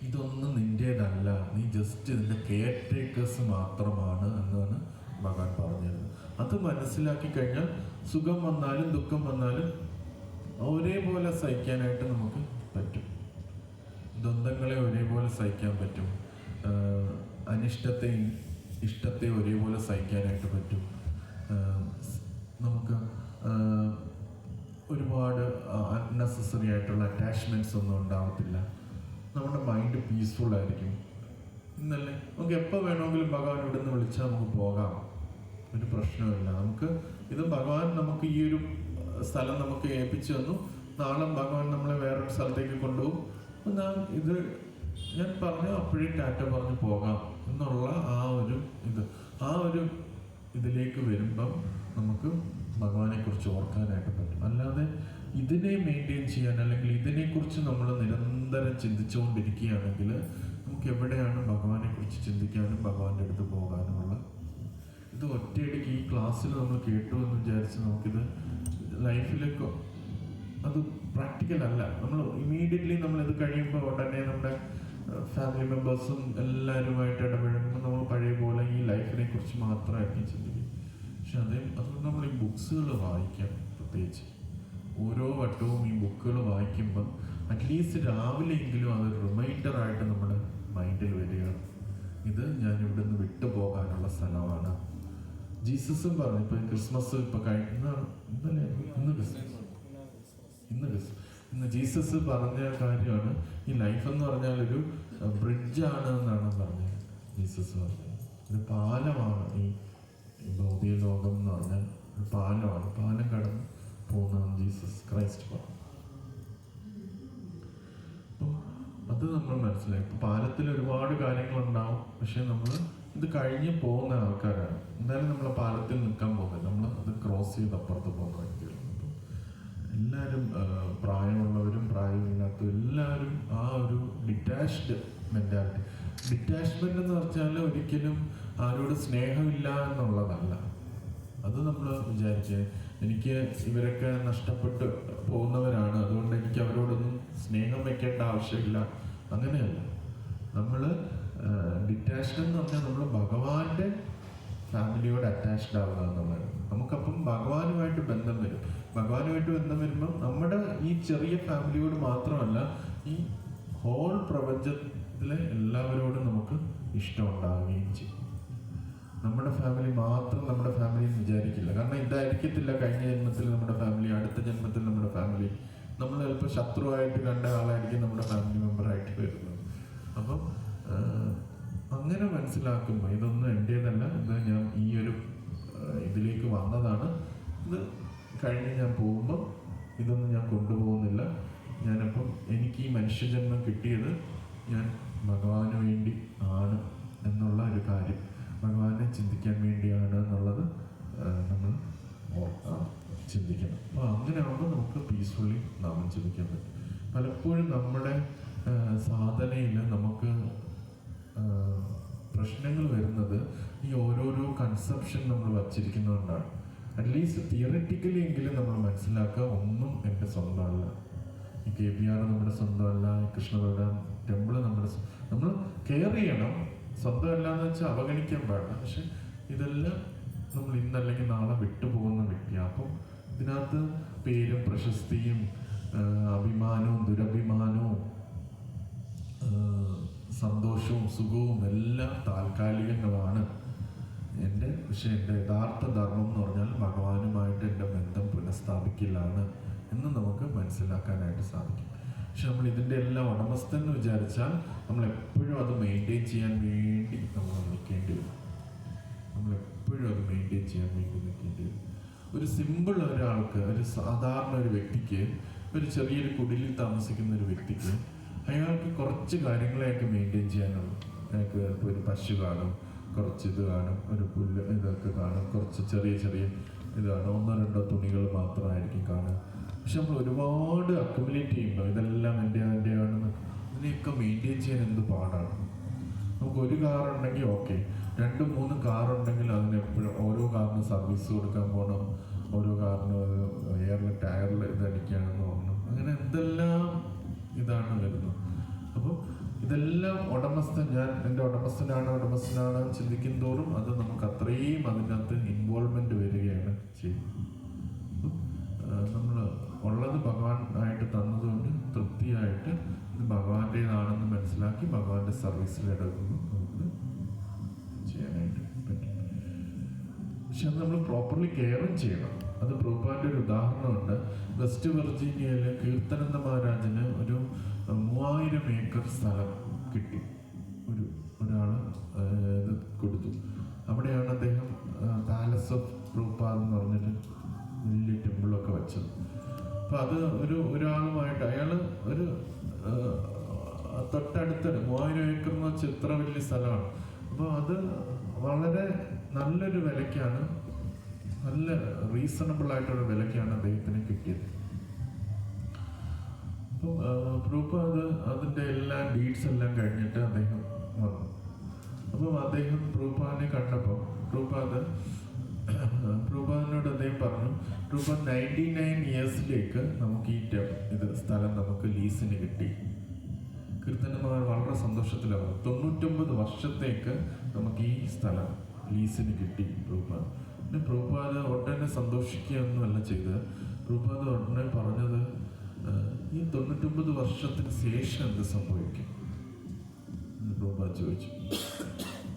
ഇതൊന്നും നിൻ്റേതല്ല, നീ ജസ്റ്റ് ഇതിൻ്റെ കെയർ ടേക്കേഴ്സ് മാത്രമാണ് എന്നാണ് ഭഗവാൻ പറഞ്ഞിരുന്നത്. അത് മനസ്സിലാക്കി കഴിഞ്ഞാൽ സുഖം വന്നാലും ദുഃഖം വന്നാലും ഒരേപോലെ സഹിക്കാനായിട്ട് നമുക്ക് പറ്റും. ദ്വന്ദ്ങ്ങളെ ഒരേപോലെ സഹിക്കാൻ പറ്റും. അനിഷ്ടത്തെയും ഇഷ്ടത്തെ ഒരേപോലെ സഹിക്കാനായിട്ട് പറ്റും. നമുക്ക് ഒരുപാട് അൺനെസസറി ആയിട്ടുള്ള അറ്റാച്ച്മെൻറ്റ്സ് ഒന്നും ഉണ്ടാവത്തില്ല. നമ്മുടെ മൈൻഡ് പീസ്ഫുൾ ആയിരിക്കും. ഇന്നല്ലേ നമുക്ക് എപ്പോൾ വേണമെങ്കിലും ഭഗവാൻ ഇവിടെ നിന്ന് വിളിച്ചാൽ നമുക്ക് പോകാം, ഒരു പ്രശ്നമില്ല. ഇത് ഭഗവാൻ നമുക്ക് ഈ ഒരു സ്ഥലം നമുക്ക് ഏൽപ്പിച്ചു തന്നു. നാളെ ഭഗവാൻ നമ്മളെ വേറൊരു സ്ഥലത്തേക്ക് കൊണ്ടുപോകും. ഞാൻ പറഞ്ഞു അപ്പോഴേ ടാറ്റ പറഞ്ഞ് പോകാം എന്നുള്ള ആ ഒരു ഇതിലേക്ക് വരുമ്പം നമുക്ക് ഭഗവാനെ കുറിച്ച് ഓർക്കാനായിട്ട് പറ്റും. അല്ലാതെ ഇതിനെ മെയിൻറ്റെയിൻ ചെയ്യാൻ അല്ലെങ്കിൽ ഇതിനെക്കുറിച്ച് നമ്മൾ നിരന്തരം ചിന്തിച്ചുകൊണ്ടിരിക്കുകയാണെങ്കിൽ നമുക്ക് എവിടെയാണ് ഭഗവാനെ കുറിച്ച് ചിന്തിക്കാനും ഭഗവാന്റെ അടുത്ത് പോകാനുമുള്ള ഇത് ഒറ്റയടിക്ക് ഈ ക്ലാസ്സിൽ നമ്മൾ കേട്ടു എന്ന് വിചാരിച്ച് നമുക്കിത് ലൈഫിലേക്ക് അത് പ്രാക്ടിക്കൽ അല്ല. നമ്മൾ ഇമീഡിയറ്റ്ലി നമ്മളിത് കഴിയുമ്പോൾ ഉടനെ നമ്മുടെ ഫാമിലി മെമ്പേഴ്സും എല്ലാവരുമായിട്ട് ഇടപഴകുമ്പോൾ നമ്മൾ പഴയ പോലെ ഈ ലൈഫിനെ കുറിച്ച് മാത്രമായിരിക്കും ചിന്തിക്കും. പക്ഷെ അതുകൊണ്ട് നമ്മൾ ഈ ബുക്സുകൾ വായിക്കാം. പ്രത്യേകിച്ച് ഓരോ വട്ടവും ഈ ബുക്കുകൾ വായിക്കുമ്പോൾ അറ്റ്ലീസ്റ്റ് രാവിലെയെങ്കിലും അതൊരു റിമൈൻഡറായിട്ട് നമ്മുടെ മൈൻഡിൽ വരികയാണ്, ഇത് ഞാൻ ഇവിടെ നിന്ന് വിട്ടുപോകാനുള്ള സ്ഥലമാണ്. ജീസസും പറഞ്ഞു. ഇപ്പം ക്രിസ്മസ് ഇപ്പം ഇന്ന് ജീസസ് പറഞ്ഞ കാര്യമാണ്, ഈ ലൈഫ് എന്ന് പറഞ്ഞാൽ ഒരു ബ്രിഡ്ജാണ് എന്നാണ് പറഞ്ഞത്. ജീസസ് പറഞ്ഞത് ഒരു പാലമാണ്. ഈ ഭൗതിക ലോകം എന്ന് പറഞ്ഞാൽ ഒരു പാലമാണ്. പാലം കടന്ന് പോകുന്നതാണ് ജീസസ് ക്രൈസ്റ്റ് പറഞ്ഞു. അപ്പം അത് നമ്മൾ മനസ്സിലായി. ഇപ്പം പാലത്തിൽ ഒരുപാട് കാര്യങ്ങളുണ്ടാവും. പക്ഷെ നമ്മൾ ഇത് കഴിഞ്ഞ് പോകുന്ന ആൾക്കാരാണ്. എന്തായാലും നമ്മൾ പാലത്തിൽ നിൽക്കാൻ പോകുന്നത്, നമ്മൾ അത് ക്രോസ് ചെയ്ത് അപ്പുറത്ത് പോകുന്ന വ്യക്തികളാണ്. അപ്പം എല്ലാവരും പ്രായമുള്ളവരും പ്രായമില്ലാത്തവരും എല്ലാവരും ആ ഒരു ഡിറ്റാച്ച്ഡ് മെൻറ്റാലിറ്റി. ഡിറ്റാച്ച്മെന്റ് എന്ന് പറഞ്ഞാൽ ഒരിക്കലും ആരോട് സ്നേഹമില്ല എന്നുള്ളതല്ല. അത് നമ്മൾ വിചാരിക്കുക എനിക്ക് ഇവരൊക്കെ നഷ്ടപ്പെട്ട് പോകുന്നവരാണ്, അതുകൊണ്ട് എനിക്ക് അവരോടൊന്നും സ്നേഹം വെക്കേണ്ട ആവശ്യമില്ല, അങ്ങനെയല്ല. നമ്മൾ ഡിറ്റാച്ച്ഡ് എന്ന് പറഞ്ഞാൽ നമ്മൾ ഭഗവാന്റെ ഫാമിലിയോട് അറ്റാച്ച്ഡ് ആവുക എന്നുള്ളത്. നമുക്കപ്പം ഭഗവാനുമായിട്ട് ബന്ധം വരും. ഭഗവാനുമായിട്ട് ബന്ധം വരുമ്പം നമ്മുടെ ഈ ചെറിയ ഫാമിലിയോട് മാത്രമല്ല, ഈ ഹോൾ പ്രപഞ്ചത്തിലെ എല്ലാവരോടും നമുക്ക് ഇഷ്ടമുണ്ടാവുകയും ചെയ്യും. നമ്മുടെ ഫാമിലി മാത്രം നമ്മുടെ ഫാമിലി എന്ന് വിചാരിക്കില്ല. കാരണം ഇതായിരിക്കത്തില്ല കഴിഞ്ഞ ജന്മത്തിൽ നമ്മുടെ ഫാമിലി, അടുത്ത ജന്മത്തിൽ നമ്മുടെ ഫാമിലി. നമ്മൾ ചിലപ്പോൾ ശത്രുവായിട്ട് കണ്ട ആളായിരിക്കും നമ്മുടെ ഫാമിലി മെമ്പറായിട്ട് വരുന്നത്. അപ്പം അങ്ങനെ മനസ്സിലാക്കുമ്പോൾ ഇതൊന്നും എൻ്റേതല്ല, ഇത് ഞാൻ ഈ ഒരു ഇതിലേക്ക് വന്നതാണ്, ഇത് കഴിഞ്ഞ് ഞാൻ പോകുമ്പം ഇതൊന്നും ഞാൻ കൊണ്ടുപോകുന്നില്ല. ഞാനപ്പം എനിക്ക് ഈ മനുഷ്യജന്മം കിട്ടിയത് ഞാൻ ഭഗവാന് വേണ്ടി ആണ് എന്നുള്ള ഒരു കാര്യം, ഭഗവാനെ ചിന്തിക്കാൻ വേണ്ടിയാണ് എന്നുള്ളത് നമ്മൾ ചിന്തിക്കണം. അപ്പോൾ അങ്ങനെ ആകുമ്പോൾ നമുക്ക് പീസ്ഫുള്ളി നാമം ചിന്തിക്കാൻ പറ്റും. പലപ്പോഴും നമ്മുടെ സാധനയിൽ നമുക്ക് പ്രശ്നങ്ങൾ വരുന്നത് ഈ ഓരോരോ കൺസെപ്ഷൻ നമ്മൾ വച്ചിരിക്കുന്നതുകൊണ്ടാണ്. അറ്റ്ലീസ്റ്റ് തിയററ്റിക്കലി എങ്കിലും നമ്മൾ മനസ്സിലാക്കുക, ഒന്നും എൻ്റെ സ്വന്തമല്ല. ഈ KBR നമ്മുടെ സ്വന്തമല്ല, കൃഷ്ണബലരാം ടെമ്പിള് നമ്മൾ കെയർ ചെയ്യണം. സ്വന്തമല്ലാന്ന് വെച്ചാൽ അവഗണിക്കാൻ പാടില്ല. പക്ഷെ ഇതെല്ലാം നമ്മൾ ഇന്നല്ലെങ്കിൽ നാളെ വിട്ടുപോകുന്ന വ്യക്തിയാണ്. അപ്പം ഇതിനകത്ത് പേരും പ്രശസ്തിയും അഭിമാനവും ദുരഭിമാനവും സന്തോഷവും സുഖവും എല്ലാം താൽക്കാലികങ്ങളാണ്. പക്ഷെ എൻ്റെ യഥാർത്ഥ ധർമ്മം എന്ന് പറഞ്ഞാൽ ഭഗവാനുമായിട്ട് എൻ്റെ ബന്ധം പുനഃസ്ഥാപിക്കലാണ് എന്ന് നമുക്ക് മനസ്സിലാക്കാനായിട്ട് സാധിക്കും. പക്ഷെ നമ്മൾ ഇതിൻ്റെ എല്ലാം ഉടമസ്ഥൻ എന്ന് വിചാരിച്ചാൽ നമ്മൾ എപ്പോഴും അത് മെയിൻറ്റെയിൻ ചെയ്യാൻ വേണ്ടി നമ്മൾ നിൽക്കേണ്ടി വരും. നമ്മളെപ്പോഴും അത് മെയിൻറ്റെയിൻ ചെയ്യാൻ വേണ്ടി നിൽക്കേണ്ടി വരും. ഒരു സിമ്പിൾ ഒരാൾക്ക്, ഒരു സാധാരണ ഒരു വ്യക്തിക്ക്, ഒരു ചെറിയൊരു കുടിലിൽ താമസിക്കുന്ന ഒരു വ്യക്തിക്ക് അയാൾക്ക് കുറച്ച് കാര്യങ്ങളെയൊക്കെ മെയിൻറ്റെയിൻ ചെയ്യാനുള്ളൂ. അയാൾക്ക് ഇപ്പോൾ ഒരു പശു കാണും, കുറച്ച് ഇത് കാണും, ഒരു പുല്ല് ഇതൊക്കെ കാണും, കുറച്ച് ചെറിയ ചെറിയ ഇത് കാണും, 1-2 തുണികൾ മാത്രമായിരിക്കും കാണുക. പക്ഷെ നമ്മൾ ഒരുപാട് അക്യുമുലേറ്റ് ചെയ്യുമ്പോൾ ഇതെല്ലാം എൻ്റെയാണെന്ന് ഇതിനെയൊക്കെ മെയിൻറ്റെയിൻ ചെയ്യാൻ എന്ത് പാടാണ്. നമുക്ക് ഒരു കാറുണ്ടെങ്കിൽ ഓക്കെ, 2-3 കാറുണ്ടെങ്കിൽ അതിനെപ്പോഴും ഓരോ കാറിന് സർവീസ് കൊടുക്കാൻ പോകണം, ഓരോ കാറിന് ടയറിൽ ഇതടിക്കുകയാണെന്ന് തോന്നണം. അങ്ങനെ എന്തെല്ലാം ഇതാണ് വരുന്നത്. അപ്പോൾ ഇതെല്ലാം ഞാൻ എൻ്റെ ഉടമസ്ഥനാണ് ചിന്തിക്കും തോറും അത് നമുക്ക് അത്രയും അതിനകത്ത് ഇൻവോൾവ്മെന്റ് വരികയാണ് ചെയ്യുന്നത്. നമ്മൾ ഉള്ളത് ഭഗവാൻ ആയിട്ട് തന്നതുകൊണ്ട് തൃപ്തിയായിട്ട് ഇത് ഭഗവാന്റേതാണെന്ന് മനസ്സിലാക്കി ഭഗവാന്റെ സർവീസിലെടുക്കുമ്പോൾ നമുക്ക് ചെയ്യാനായിട്ട് പറ്റും. പക്ഷെ അത് നമ്മൾ പ്രോപ്പർലി കെയറും ചെയ്യണം. അത് പ്രഭുപാദിന്റെ ഒരു ഉദാഹരണമുണ്ട്. വെസ്റ്റ് വെർജീനിയയിലെ കീർത്തനന്ദ മഹാരാജന് ഒരു 3000 ഏക്കർ സ്ഥലം കിട്ടി. ഒരാൾ ഇത് കൊടുത്തു. അവിടെയാണ് അദ്ദേഹം പാലസ് ഓഫ് പ്രഭുപാദ് എന്ന് പറഞ്ഞൊരു വലിയ ടെമ്പിളൊക്കെ വെച്ചത്. അപ്പം അത് ഒരാളുമായിട്ട് അയാൾ ഒരു തൊട്ടടുത്തൊരു 3000 ഏക്കർ എന്ന് വെച്ചാൽ ഇത്ര വലിയ സ്ഥലമാണ്. അപ്പോൾ അത് വളരെ നല്ലൊരു വിലയ്ക്കാണ്, നല്ല റീസണബിൾ ആയിട്ടുള്ള വിലയ്ക്കാണ് അദ്ദേഹത്തിന് കിട്ടിയത്. അപ്പം പ്രഭുപാദ് അതിൻ്റെ എല്ലാ ഡീഡ്സ് എല്ലാം കഴിഞ്ഞിട്ട് അദ്ദേഹം വന്നു. അപ്പം അദ്ദേഹം പ്രഭുപാദിനെ കണ്ടപ്പോൾ പ്രഭുപാദിനോട് അദ്ദേഹം പറഞ്ഞു, പ്രഭുപാദ് 99 ഇയേഴ്സിലേക്ക് നമുക്ക് ഇത് സ്ഥലം നമുക്ക് ലീസിന് കിട്ടി. കീർത്തനന്മാർ വളരെ സന്തോഷത്തിലാവും. 99 വർഷത്തേക്ക് നമുക്ക് ഈ സ്ഥലം ലീസിന് കിട്ടി പ്രഭുപാദ്. പിന്നെ പ്രഭുപാദ് ഉടനെ സന്തോഷിക്കുകയൊന്നുമല്ല ചെയ്തത്. പ്രഭുപാദ് ഉടനെ പറഞ്ഞത്, ഈ 99 വർഷത്തിന് ശേഷം എന്ത് സംഭവിക്കും എന്ന് പ്രഭുപാദ് ചോദിച്ചു.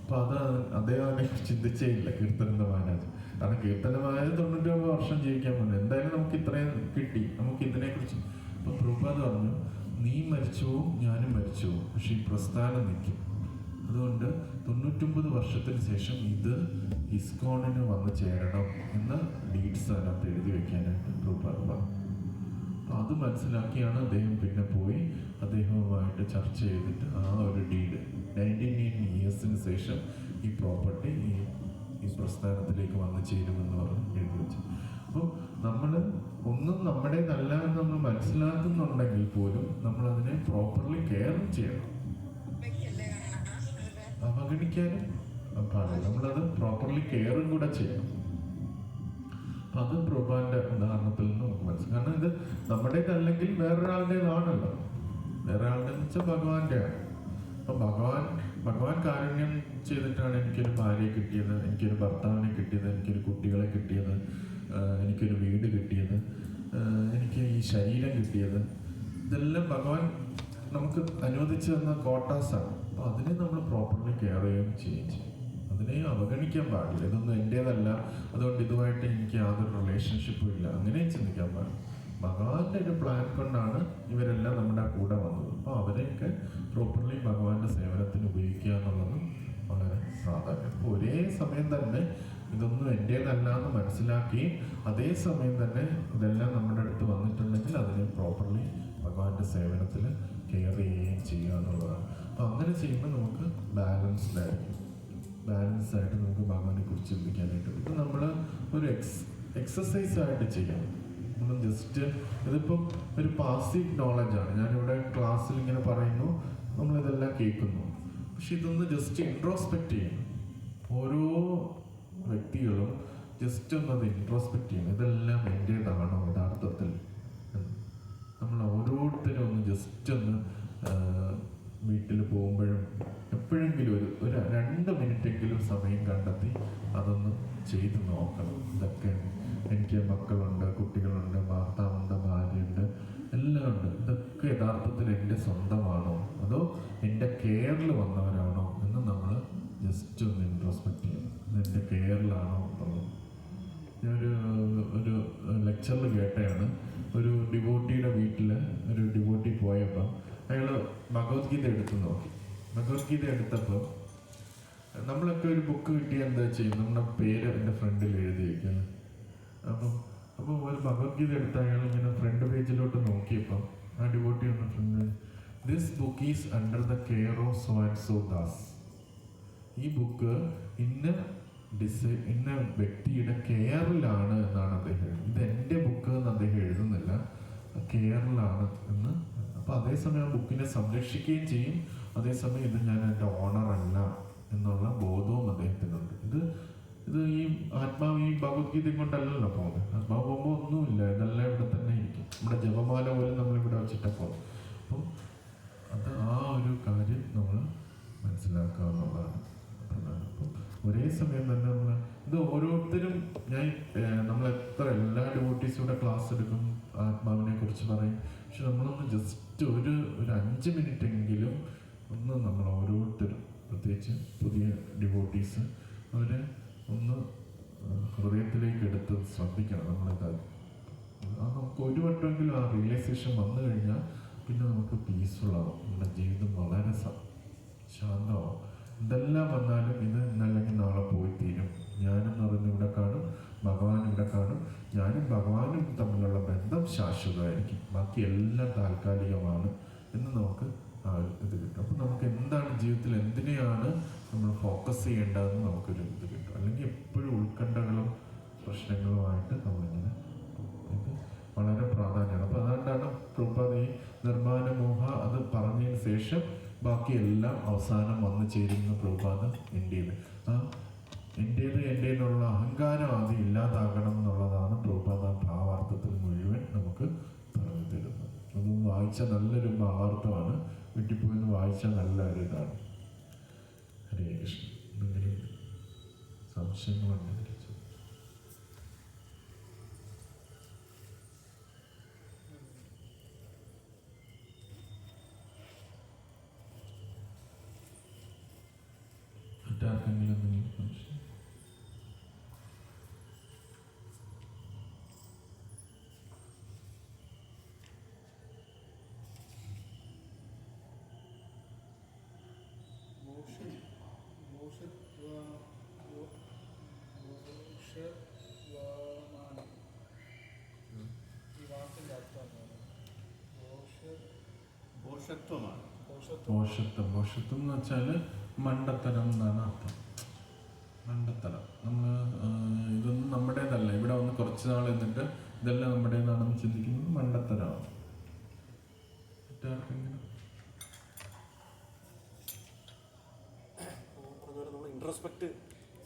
അപ്പൊ അദ്ദേഹം അതിനെ ചിന്തിച്ചേ ഇല്ല കീർത്തനന്ദ മഹാരാജ്. കാരണം കീർത്തന മഹാരാജ് 99 വർഷം ജീവിക്കാൻ പോകുന്നു, എന്തായാലും നമുക്ക് ഇത്രയും കിട്ടി, നമുക്ക് ഇതിനെക്കുറിച്ച്. അപ്പൊ പ്രഭുപാദ് പറഞ്ഞു, നീ മരിച്ചോ ഞാനും മരിച്ചോ, പക്ഷെ ഈ പ്രസ്ഥാനം നിൽക്കും. അതുകൊണ്ട് 99 വർഷത്തിന് ശേഷം ഇത് ഇസ്കോണിന് വന്ന് ചേരണം എന്ന ഡീഡ്സ് അതിനകത്ത് എഴുതി വെക്കാനായിട്ട് പ്രഭുപാദ് പറഞ്ഞു. അത് മനസ്സിലാക്കിയാണ് അദ്ദേഹം പിന്നെ പോയി അദ്ദേഹവുമായിട്ട് ചർച്ച ചെയ്തിട്ട് ആ ഒരു ഡീഡ് 99 ഇയേഴ്സിന് ശേഷം ഈ പ്രോപ്പർട്ടി ഈ പ്രസ്ഥാനത്തിലേക്ക് വന്നു ചേരുമെന്ന് പറഞ്ഞ് എഴുതി വെച്ചു. അപ്പോൾ നമ്മൾ ഒന്നും നമ്മുടേതല്ല എന്ന് നമ്മൾ മനസ്സിലാക്കുന്നുണ്ടെങ്കിൽ പോലും നമ്മളതിനെ പ്രോപ്പർലി കെയർ ചെയ്യണം, അവഗണിക്കാനും പാടില്ല. നമ്മളത് പ്രോപ്പർലി കെയറും കൂടെ ചെയ്യണം. അത് പ്രഭുപാദിന്റെ ഉദാഹരണത്തിൽ നിന്ന് നമുക്ക് മനസ്സിലാക്കാം. കാരണം ഇത് നമ്മുടേതല്ലെങ്കിൽ വേറൊരാളുടേതാണല്ലോ. വേറെ ആളുടെ വെച്ചാൽ ഭഗവാന്റെയാണ്. അപ്പൊ ഭഗവാൻ കാരുണ്യം ചെയ്തിട്ടാണ് എനിക്കൊരു ഭാര്യയെ കിട്ടിയത്, എനിക്കൊരു ഭർത്താവിനെ കിട്ടിയത്, എനിക്കൊരു കുട്ടികളെ കിട്ടിയത്, എനിക്കൊരു വീട് കിട്ടിയത്, എനിക്ക് ഈ ശരീരം കിട്ടിയത്. ഇതെല്ലാം ഭഗവാൻ നമുക്ക് അനുവദിച്ചു തന്ന കോട്ടാസാണ്. അപ്പൊ അതിനെ നമ്മൾ പ്രോപ്പർലി കെയർ ചെയ്യുകയും ചെയ്യും. അതിനെ അവഗണിക്കാൻ പാടില്ല. ഇതൊന്നും എൻ്റേതല്ല, അതുകൊണ്ട് ഇതുമായിട്ട് എനിക്ക് യാതൊരു റിലേഷൻഷിപ്പും ഇല്ല, അങ്ങനെയും ചിന്തിക്കാൻ പാടില്ല. ഭഗവാന്റെ ഒരു പ്ലാൻ കൊണ്ടാണ് ഇവരെല്ലാം നമ്മുടെ കൂടെ വന്നത്. അപ്പോൾ അവരെയൊക്കെ പ്രോപ്പർലി ഭഗവാന്റെ സേവനത്തിന് ഉപയോഗിക്കുക എന്നുള്ളത് വളരെ പ്രാധാന്യം. അപ്പോൾ ഒരേ സമയം തന്നെ ഇതൊന്നും എൻ്റേതല്ല എന്ന് മനസ്സിലാക്കുകയും അതേസമയം തന്നെ ഇതെല്ലാം നമ്മുടെ അടുത്ത് വന്നിട്ടുണ്ടെങ്കിൽ അതിനെ പ്രോപ്പർലി ഭഗവാന്റെ സേവനത്തിൽ കെയർ ചെയ്യുകയും ചെയ്യുക എന്നുള്ളതാണ്. അപ്പോൾ അങ്ങനെ ചെയ്യുമ്പോൾ നമുക്ക് ബാലൻസ്ഡ് ആയിട്ട് നമുക്ക് ഭഗവാനെ കുറിച്ച് ചിന്തിക്കാനായിട്ട്. ഇപ്പം നമ്മൾ ഒരു എക്സസൈസ് ആയിട്ട് ചെയ്യാം. നമ്മൾ ജസ്റ്റ് ഇതിപ്പം ഒരു പാസീവ് നോളജാണ്. ഞാനിവിടെ ക്ലാസ്സിൽ ഇങ്ങനെ പറയുന്നു, നമ്മളിതെല്ലാം കേൾക്കുന്നു. പക്ഷെ ഇതൊന്ന് ജസ്റ്റ് ഇൻട്രോസ്പെക്റ്റ് ചെയ്യണം. ഓരോ വ്യക്തികളും ജസ്റ്റ് ഒന്നത് ഇൻട്രോസ്പെക്റ്റ് ചെയ്യണം. ഇതെല്ലാം എൻ്റേതാണോ യഥാർത്ഥത്തിൽ? നമ്മൾ ഓരോരുത്തരും ഒന്ന് ജസ്റ്റ് ഒന്ന് വീട്ടിൽ പോകുമ്പോഴും എപ്പോഴെങ്കിലും ഒരു ഇതൊക്കെ യഥാർത്ഥത്തിൽ എൻ്റെ സ്വന്തമാണോ അതോ എൻ്റെ കെയറിൽ വന്നവരാണോ എന്ന് നമ്മൾ ജസ്റ്റ് ഒന്ന് ഇൻട്രോസ്പെക്ട് ചെയ്യണം. ഇത് എൻ്റെ കെയറിലാണോ എന്നുള്ളത്. ഒരു ലെക്ചറിൽ കേട്ടതാണ്, ഒരു ഡിവോട്ടിയുടെ വീട്ടിൽ ഒരു ഡിവോട്ടി പോയപ്പോൾ അയാൾ ഭഗവത്ഗീത എടുത്ത് നോക്കി. ഭഗവത്ഗീത എടുത്തപ്പോൾ നമ്മളൊക്കെ ഒരു ബുക്ക് കിട്ടിയാൽ എന്താ ചെയ്യും, നമ്മുടെ പേര് എൻ്റെ ഫ്രണ്ടിൽ എഴുതി വയ്ക്കുന്നത്. അപ്പോൾ ഒരു ഭഗവത്ഗീത എടുത്ത അയാൾ ഇങ്ങനെ ഫ്രണ്ട് പേജിലോട്ട് നോക്കിയപ്പോൾ ആ ഡിവോട്ടി വന്ന friend, this book is under the care of so and so Das. ഈ ബുക്ക് ഇന്ന വ്യക്തിയുടെ കെയറിലാണ് എന്നാണ് അദ്ദേഹം, ഇത് എൻ്റെ ബുക്ക് എന്ന് അദ്ദേഹം എഴുതുന്നില്ല, കെയറിലാണ് എന്ന്. അപ്പോൾ അതേസമയം ആ ബുക്കിനെ സംരക്ഷിക്കുകയും ചെയ്യും, അതേസമയം ഇത് ഞാൻ എൻ്റെ ഓണറല്ല എന്നുള്ള ബോധവും അദ്ദേഹത്തിനുണ്ട്. ഇത് ഈ ആത്മാവ് ഈ ഭഗവത്ഗീതയും കൊണ്ടല്ലല്ലോ പോകുന്നത്. ആത്മാവ് പോകുമ്പോൾ ഒന്നുമില്ല, ഇതെല്ലാം ഇവിടെ തന്നെ ഇരിക്കും. നമ്മുടെ ജപമാല പോലും നമ്മളിവിടെ വെച്ചിട്ടാണ് പോകുന്നത്. അപ്പം അത് ആ ഒരു കാര്യം നമ്മൾ മനസ്സിലാക്കുക എന്നുള്ളതാണ് പ്രധാനം. അപ്പം ഒരേ സമയം തന്നെ നമ്മൾ ഇത് ഓരോരുത്തരും നമ്മൾ എത്ര എല്ലാ ഡിവോട്ടീസിലൂടെ ക്ലാസ് എടുക്കും, ആത്മാവിനെ കുറിച്ച് പറയും. പക്ഷെ നമ്മളൊന്ന് ജസ്റ്റ് ഒരു 5 മിനിറ്റ് എങ്കിലും ഒന്ന് നമ്മൾ ഓരോരുത്തരും, പ്രത്യേകിച്ച് പുതിയ ഡിവോട്ടീസ്, അവരെ ഒന്ന് ഹൃദയത്തിലേക്ക് എടുത്ത് ശ്രദ്ധിക്കണം. നമ്മളിത് നമുക്ക് ഒരു വട്ടമെങ്കിലും ആ റിയലൈസേഷൻ വന്നു കഴിഞ്ഞാൽ പിന്നെ നമുക്ക് പീസ്ഫുള്ളാവും, നമ്മുടെ ജീവിതം വളരെ ശാന്തമാവും. ഇതെല്ലാം വന്നാലും ഇത് ഇന്നല്ലെങ്കിൽ നാളെ പോയി തീരും. ഞാനെന്ന് പറയുന്നത് ഇവിടെ കാണും, ഭഗവാൻ ഇവിടെ കാണും. ഞാനും ഭഗവാനും തമ്മിലുള്ള ബന്ധം ശാശ്വതമായിരിക്കും, ബാക്കി എല്ലാം താൽക്കാലികമാണ് എന്ന് നമുക്ക് ഇത് കിട്ടും. അപ്പം നമുക്ക് എന്താണ് ജീവിതത്തിൽ, എന്തിനെയാണ് നമ്മൾ ഫോക്കസ് ചെയ്യേണ്ടതെന്ന് നമുക്കൊരു ഇത് കിട്ടും. അല്ലെങ്കിൽ എപ്പോഴും ഉത്കണ്ഠകളും പ്രശ്നങ്ങളുമായിട്ട് നമ്മളിങ്ങനെ, ഇത് വളരെ പ്രാധാന്യമാണ്. അപ്പോൾ അതുകൊണ്ടാണ് പ്രഭുപാദ് ഈ നിർമ്മാണ മോഹ അത് പറഞ്ഞതിന് ശേഷം ബാക്കിയെല്ലാം അവസാനം വന്നു ചേരുന്ന പ്രഭുപാദ് എൻ്റേത്. എൻ്റേതെന്നുള്ള അഹങ്കാരം ആദ്യം ഇല്ലാതാകണം എന്നുള്ളതാണ് പ്രഭുപാദ ഭാവാർത്ഥത്തിൽ മുഴുവൻ നമുക്ക് പറഞ്ഞു തരുന്നത്. അത് വായിച്ച നല്ലൊരു ഭാവാർത്ഥമാണ്, വീട്ടിൽ പോയി വായിച്ച നല്ലൊരു ഇതാണ്. ഹരേ കൃഷ്ണ. എന്തെങ്കിലും സംശയങ്ങളുണ്ടെങ്കിൽ മറ്റാർക്കെങ്കിലും എന്തെങ്കിലും സംശയം? പോഷത്വമാണ്. മോശത്വം എന്ന് വെച്ചാൽ മണ്ടത്തരം എന്നാണ് അർത്ഥം. മണ്ടത്തരം, നമ്മൾ ഇതൊന്നും നമ്മുടേതല്ല, ഇവിടെ വന്ന് കുറച്ച് നാൾ എന്നിട്ട് ഇതെല്ലാം നമ്മുടേതാണെന്ന് ചിന്തിക്കുന്നത് മണ്ടത്തരമാണ്. മറ്റാർക്കെങ്കിലും നമ്മൾ ഇൻട്രോസ്പെക്ട്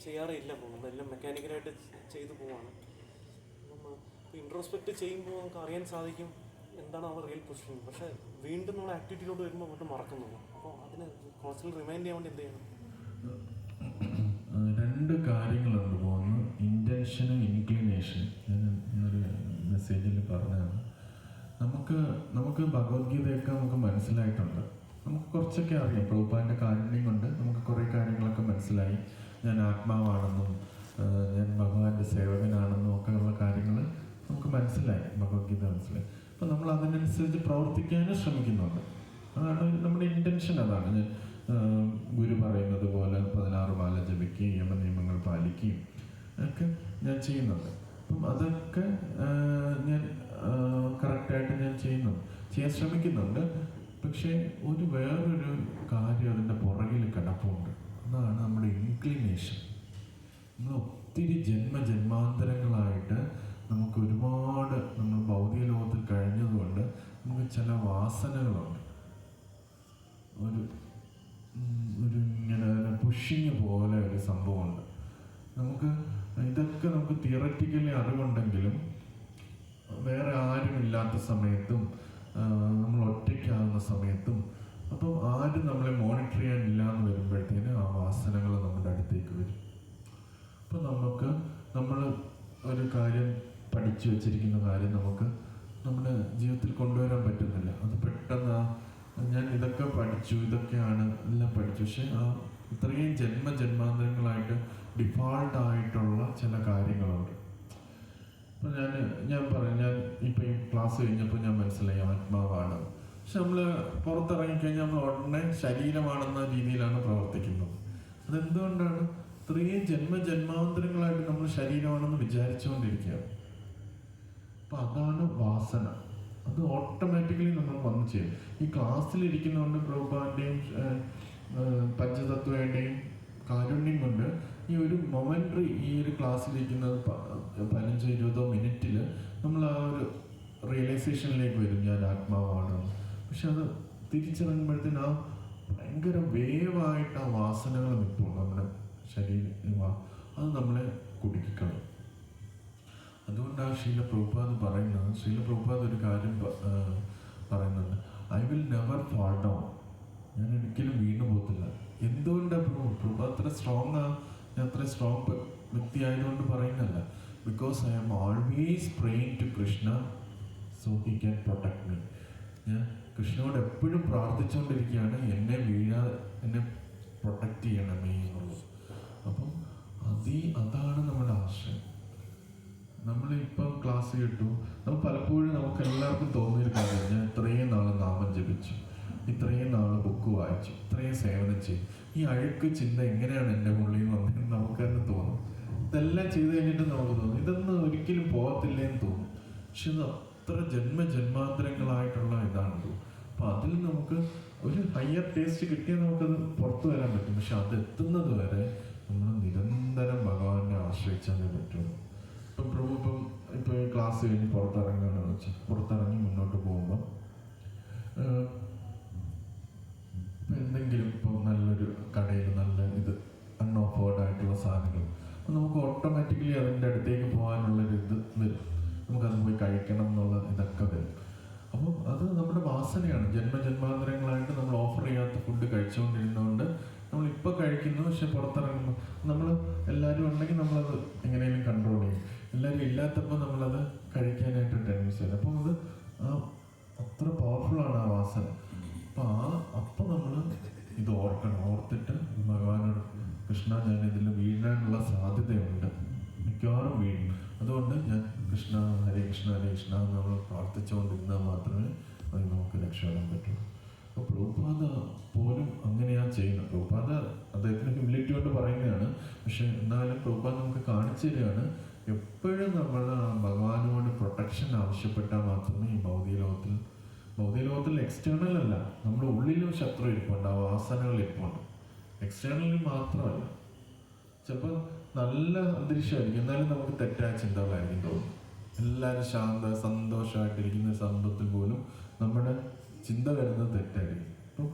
ചെയ്യാറേ ഇല്ല, നമ്മളെല്ലാം മെക്കാനിക്കലായിട്ട് ചെയ്തു പോവാണ്. അപ്പം ഇൻട്രോസ്പെക്ട് ചെയ്യുമ്പോൾ നമുക്ക് അറിയാൻ സാധിക്കും എന്താണ് അവർ റിയൽ പൊസിഷൻ. പക്ഷേ വീണ്ടും നമ്മൾ ആക്ടിവിറ്റിയിലോട്ട് വരുമ്പോൾ വീണ്ടും മറക്കുന്നു. അപ്പോൾ അതിന് കോൺസ്റ്റന്റ് റിമൈൻഡ് ചെയ്യാൻ വേണ്ടി എന്ത് ചെയ്യണം? 2 കാര്യങ്ങളുണ്ട്. ഒന്ന് ഇൻറ്റൻഷനും ഇൻക്ലിനേഷൻ. ഞാൻ ഇന്നൊരു മെസ്സേജിൽ പറഞ്ഞതാണ്. നമുക്ക് ഭഗവത്ഗീതയൊക്കെ നമുക്ക് മനസ്സിലായിട്ടുണ്ട്, നമുക്ക് കുറച്ചൊക്കെ അറിയാം. പ്രഭുപാദിൻ്റെ കാരുണ്യം കൊണ്ട് നമുക്ക് കുറേ കാര്യങ്ങളൊക്കെ മനസ്സിലായി. ഞാൻ ആത്മാവാണെന്നും ഞാൻ ഭഗവാന്റെ സേവകനാണെന്നും ഒക്കെ ഉള്ള കാര്യങ്ങൾ നമുക്ക് മനസ്സിലായി, ഭഗവത്ഗീത മനസ്സിലായി. അപ്പം നമ്മൾ അതിനനുസരിച്ച് പ്രവർത്തിക്കാനും ശ്രമിക്കുന്നുണ്ട്. അതാണ് നമ്മുടെ ഇൻറ്റൻഷൻ. അതാണ് ഞാൻ ഗുരു പറയുന്നത് പോലെ 16 മാല ജപിക്കുകയും യമനിയമങ്ങൾ പാലിക്കുകയും ഒക്കെ ഞാൻ ചെയ്യുന്നുണ്ട്. അപ്പം അതൊക്കെ ഞാൻ കറക്റ്റായിട്ട് ഞാൻ ചെയ്യാൻ ശ്രമിക്കുന്നുണ്ട്. പക്ഷേ വേറൊരു കാര്യം അതിൻ്റെ പുറകിൽ കിടപ്പുണ്ട്. അതാണ് നമ്മുടെ ഇൻക്ലിനേഷൻ. നമ്മൾ ഒത്തിരി ജന്മാന്തരങ്ങളായിട്ട് നമുക്ക് ഒരുപാട് നമ്മൾ ഭൗതിക ലോകത്തിൽ കഴിഞ്ഞതുകൊണ്ട് നമുക്ക് ചില വാസനകളുണ്ട്. ഒരു ഇങ്ങനെ പുഷിങ് പോലെ ഒരു സംഭവമുണ്ട്. ഇതൊക്കെ നമുക്ക് തിയററ്റിക്കലി അറിവുണ്ടെങ്കിലും വേറെ ആരുമില്ലാത്ത സമയത്തും നമ്മൾ ഒറ്റയ്ക്കാവുന്ന സമയത്തും അപ്പം ആരും നമ്മളെ മോണിറ്റർ ചെയ്യാനില്ല എന്ന് വരുമ്പോഴത്തേന് ആ വാസനകൾ നമ്മുടെ അടുത്തേക്ക് വരും. അപ്പം നമ്മൾ ഒരു കാര്യം പഠിച്ചു വെച്ചിരിക്കുന്ന കാര്യം നമുക്ക് നമ്മുടെ ജീവിതത്തിൽ കൊണ്ടുവരാൻ പറ്റുന്നില്ല. അത് പെട്ടെന്ന് പഠിച്ചു, ഇതൊക്കെയാണ് എല്ലാം പഠിച്ചു. പക്ഷെ ആ ഇത്രയും ജന്മജന്മാന്തരങ്ങളായിട്ട് ഡിഫാൾട്ട് ആയിട്ടുള്ള ചില കാര്യങ്ങളുണ്ട്. ഇപ്പം ഞാൻ പറയാം, ഞാൻ ഇപ്പം ഈ ക്ലാസ് കഴിഞ്ഞപ്പോൾ ഞാൻ മനസ്സിലായി ആത്മാവാണ്. പക്ഷെ നമ്മൾ പുറത്തിറങ്ങിക്കഴിഞ്ഞാൽ നമ്മൾ ഉടനെ ശരീരമാണെന്ന രീതിയിലാണ് പ്രവർത്തിക്കുന്നത്. അതെന്തുകൊണ്ടാണ്? ഇത്രയും ജന്മജന്മാന്തരങ്ങളായിട്ട് നമ്മൾ ശരീരമാണെന്ന് വിചാരിച്ചുകൊണ്ടിരിക്കുകയാണ്. അപ്പം അതാണ് വാസന. അത് ഓട്ടോമാറ്റിക്കലി നമ്മൾ വന്നു ചെയ്യും. ഈ ക്ലാസ്സിലിരിക്കുന്നതുകൊണ്ട് പ്രഭുപാന്റെയും പഞ്ചതത്വയുടെയും കാരുണ്യം കൊണ്ട് ഈ ഒരു മൊമെന്ററി ഈ ഒരു ക്ലാസ്സിലിരിക്കുന്നത് 15-20 മിനിറ്റിൽ നമ്മൾ ആ ഒരു റിയലൈസേഷനിലേക്ക് വരും, ഞാൻ ആത്മാവാണ്. പക്ഷെ അത് തിരിച്ചിറങ്ങുമ്പോഴത്തേന് ആ ഭയങ്കര വേവായിട്ട് ആ വാസനകൾ നിൽക്കും നമ്മുടെ ശരീരം. അത് നമ്മളെ കുടുക്കിക്കളയും. അതുകൊണ്ടാണ് ശ്രീല പ്രഭുപാദ് പറയുന്നത്. ശ്രീല പ്രഭുപാദ് ഒരു കാര്യം പറയുന്നുണ്ട്, I will never fall down. ഞാൻ ഒരിക്കലും വീണു പോകത്തില്ല. എന്തുകൊണ്ടാണ് പ്രഭുപാദ് അത്ര സ്ട്രോങ് ഞാൻ അത്ര സ്ട്രോങ് വ്യക്തി ആയതുകൊണ്ട് പറയുന്നല്ല. Because I am always praying to Krishna so he can protect me. ഞാൻ കൃഷ്ണനോട് എപ്പോഴും പ്രാർത്ഥിച്ചുകൊണ്ടിരിക്കുകയാണ്, എന്നെ പ്രൊട്ടക്റ്റ് ചെയ്യണമേ എന്നുള്ളത്. അപ്പം അതാണ് നമ്മുടെ ആശയം. നമ്മളിപ്പം ക്ലാസ് കേട്ടു, നമ്മൾ പലപ്പോഴും നമുക്ക് എല്ലാവർക്കും തോന്നിയൊരു കാര്യം, ഞാൻ ഇത്രയും നാൾ നാമം ജപിച്ചു, ഇത്രയും നാൾ ബുക്ക് വായിച്ചു, ഇത്രയും സേവനം ചെയ്യും, ഈ അഴുക്ക് ചിന്ത എങ്ങനെയാണ് എൻ്റെ ഉള്ളിൽ വന്നതെന്ന് നമുക്ക് തന്നെ തോന്നും. ഇതെല്ലാം ചെയ്ത് കഴിഞ്ഞിട്ട് നമുക്ക് തോന്നും ഇതൊന്നും ഒരിക്കലും പോകത്തില്ലേന്ന് തോന്നും. പക്ഷെ ഇത് അത്ര ജന്മജന്മാന്തരങ്ങളായിട്ടുള്ള ഇതാണ്. അപ്പം അതിൽ നമുക്ക് ഒരു ഹയർ ടേസ്റ്റ് കിട്ടിയാൽ നമുക്കത് പുറത്തു വരാൻ പറ്റും. പക്ഷെ അത് എത്തുന്നത് വരെ നമ്മൾ നിരന്തരം ഭഗവാനെ ആശ്രയിച്ചാലേ പറ്റുള്ളൂ. ഇപ്പം പ്രഭു ഇപ്പോൾ ക്ലാസ് കഴിഞ്ഞ് പുറത്തിറങ്ങുകയാണെന്ന് വെച്ചാൽ പുറത്തിറങ്ങി മുന്നോട്ട് പോകുമ്പോൾ എന്തെങ്കിലും ഇപ്പോൾ നല്ലൊരു കടയിൽ നല്ല അൺഓഫേർഡ് ആയിട്ടുള്ള സാധനങ്ങൾ നമുക്ക് ഓട്ടോമാറ്റിക്കലി അതിൻ്റെ അടുത്തേക്ക് പോകാനുള്ളൊരു വരും. നമുക്കത് പോയി കഴിക്കണം എന്നുള്ള ഇതൊക്കെ വരും. അപ്പം അത് നമ്മുടെ വാസനയാണ്. ജന്മജന്മാന്തരങ്ങളായിട്ട് നമ്മൾ ഓഫർ ചെയ്യാത്ത ഫുഡ് കഴിച്ചുകൊണ്ടിരുന്നതുകൊണ്ട് നമ്മളിപ്പോൾ കഴിക്കുന്നു. പക്ഷെ പുറത്തിറങ്ങുമ്പോൾ നമ്മൾ എല്ലാവരും ഉണ്ടെങ്കിൽ നമ്മളത് എങ്ങനെയും കൺട്രോൾ ചെയ്യും. എല്ലാവരും ഇല്ലാത്തപ്പോൾ നമ്മളത് കഴിക്കാനായിട്ട് ടെൻഡൻസി വരും. അപ്പം അത് അത്ര പവർഫുള്ളാണ് ആ വാസന. അപ്പം നമ്മൾ ഇത് ഓർക്കണം. ഓർത്തിട്ട് ഭഗവാനോട്, കൃഷ്ണ ഞാൻ ഇതിൽ വീഴാനുള്ള സാധ്യതയുണ്ട്, മിക്കവാറും വീഴും, അതുകൊണ്ട് ഞാൻ കൃഷ്ണ ഹരേ കൃഷ്ണ ഹരേ കൃഷ്ണ എന്ന് നമ്മൾ പ്രാർത്ഥിച്ചുകൊണ്ടിരുന്നാൽ മാത്രമേ അത് നമുക്ക് രക്ഷപ്പെടാൻ പറ്റുള്ളൂ. അപ്പോൾ പ്രഭുപാദ പോലും അങ്ങനെയാണ് ചെയ്യുന്നത്. പ്രഭുപാദ അദ്ദേഹത്തിന് ഹ്യൂമിലിറ്റി കൊണ്ട് പറയുന്നതാണ്. പക്ഷെ എന്നാലും പ്രഭുപാദ നമുക്ക് കാണിച്ചു തരികയാണ്, എപ്പോഴും നമ്മൾ ഭഗവാനോട് പ്രൊട്ടക്ഷൻ ആവശ്യപ്പെട്ടാൽ മാത്രമേ ഈ ഭൗതിക ലോകത്തിൽ എക്സ്റ്റേണൽ അല്ല, നമ്മുടെ ഉള്ളിലും ശത്രു ഇരിപ്പുണ്ട്, ആ വാസനകൾ ഇരിപ്പുണ്ട്. എക്സ്റ്റേണലിൽ മാത്രമല്ല. ചിലപ്പോൾ നല്ല അന്തരീക്ഷമായിരിക്കും, എന്നാലും നമുക്ക് തെറ്റായ ചിന്തകളായിരിക്കും തോന്നും. എല്ലാവരും സന്തോഷമായിട്ടിരിക്കുന്ന സമ്പത്തിൽ പോലും നമ്മുടെ ചിന്ത വരുന്നത് തെറ്റായിരിക്കും. അപ്പം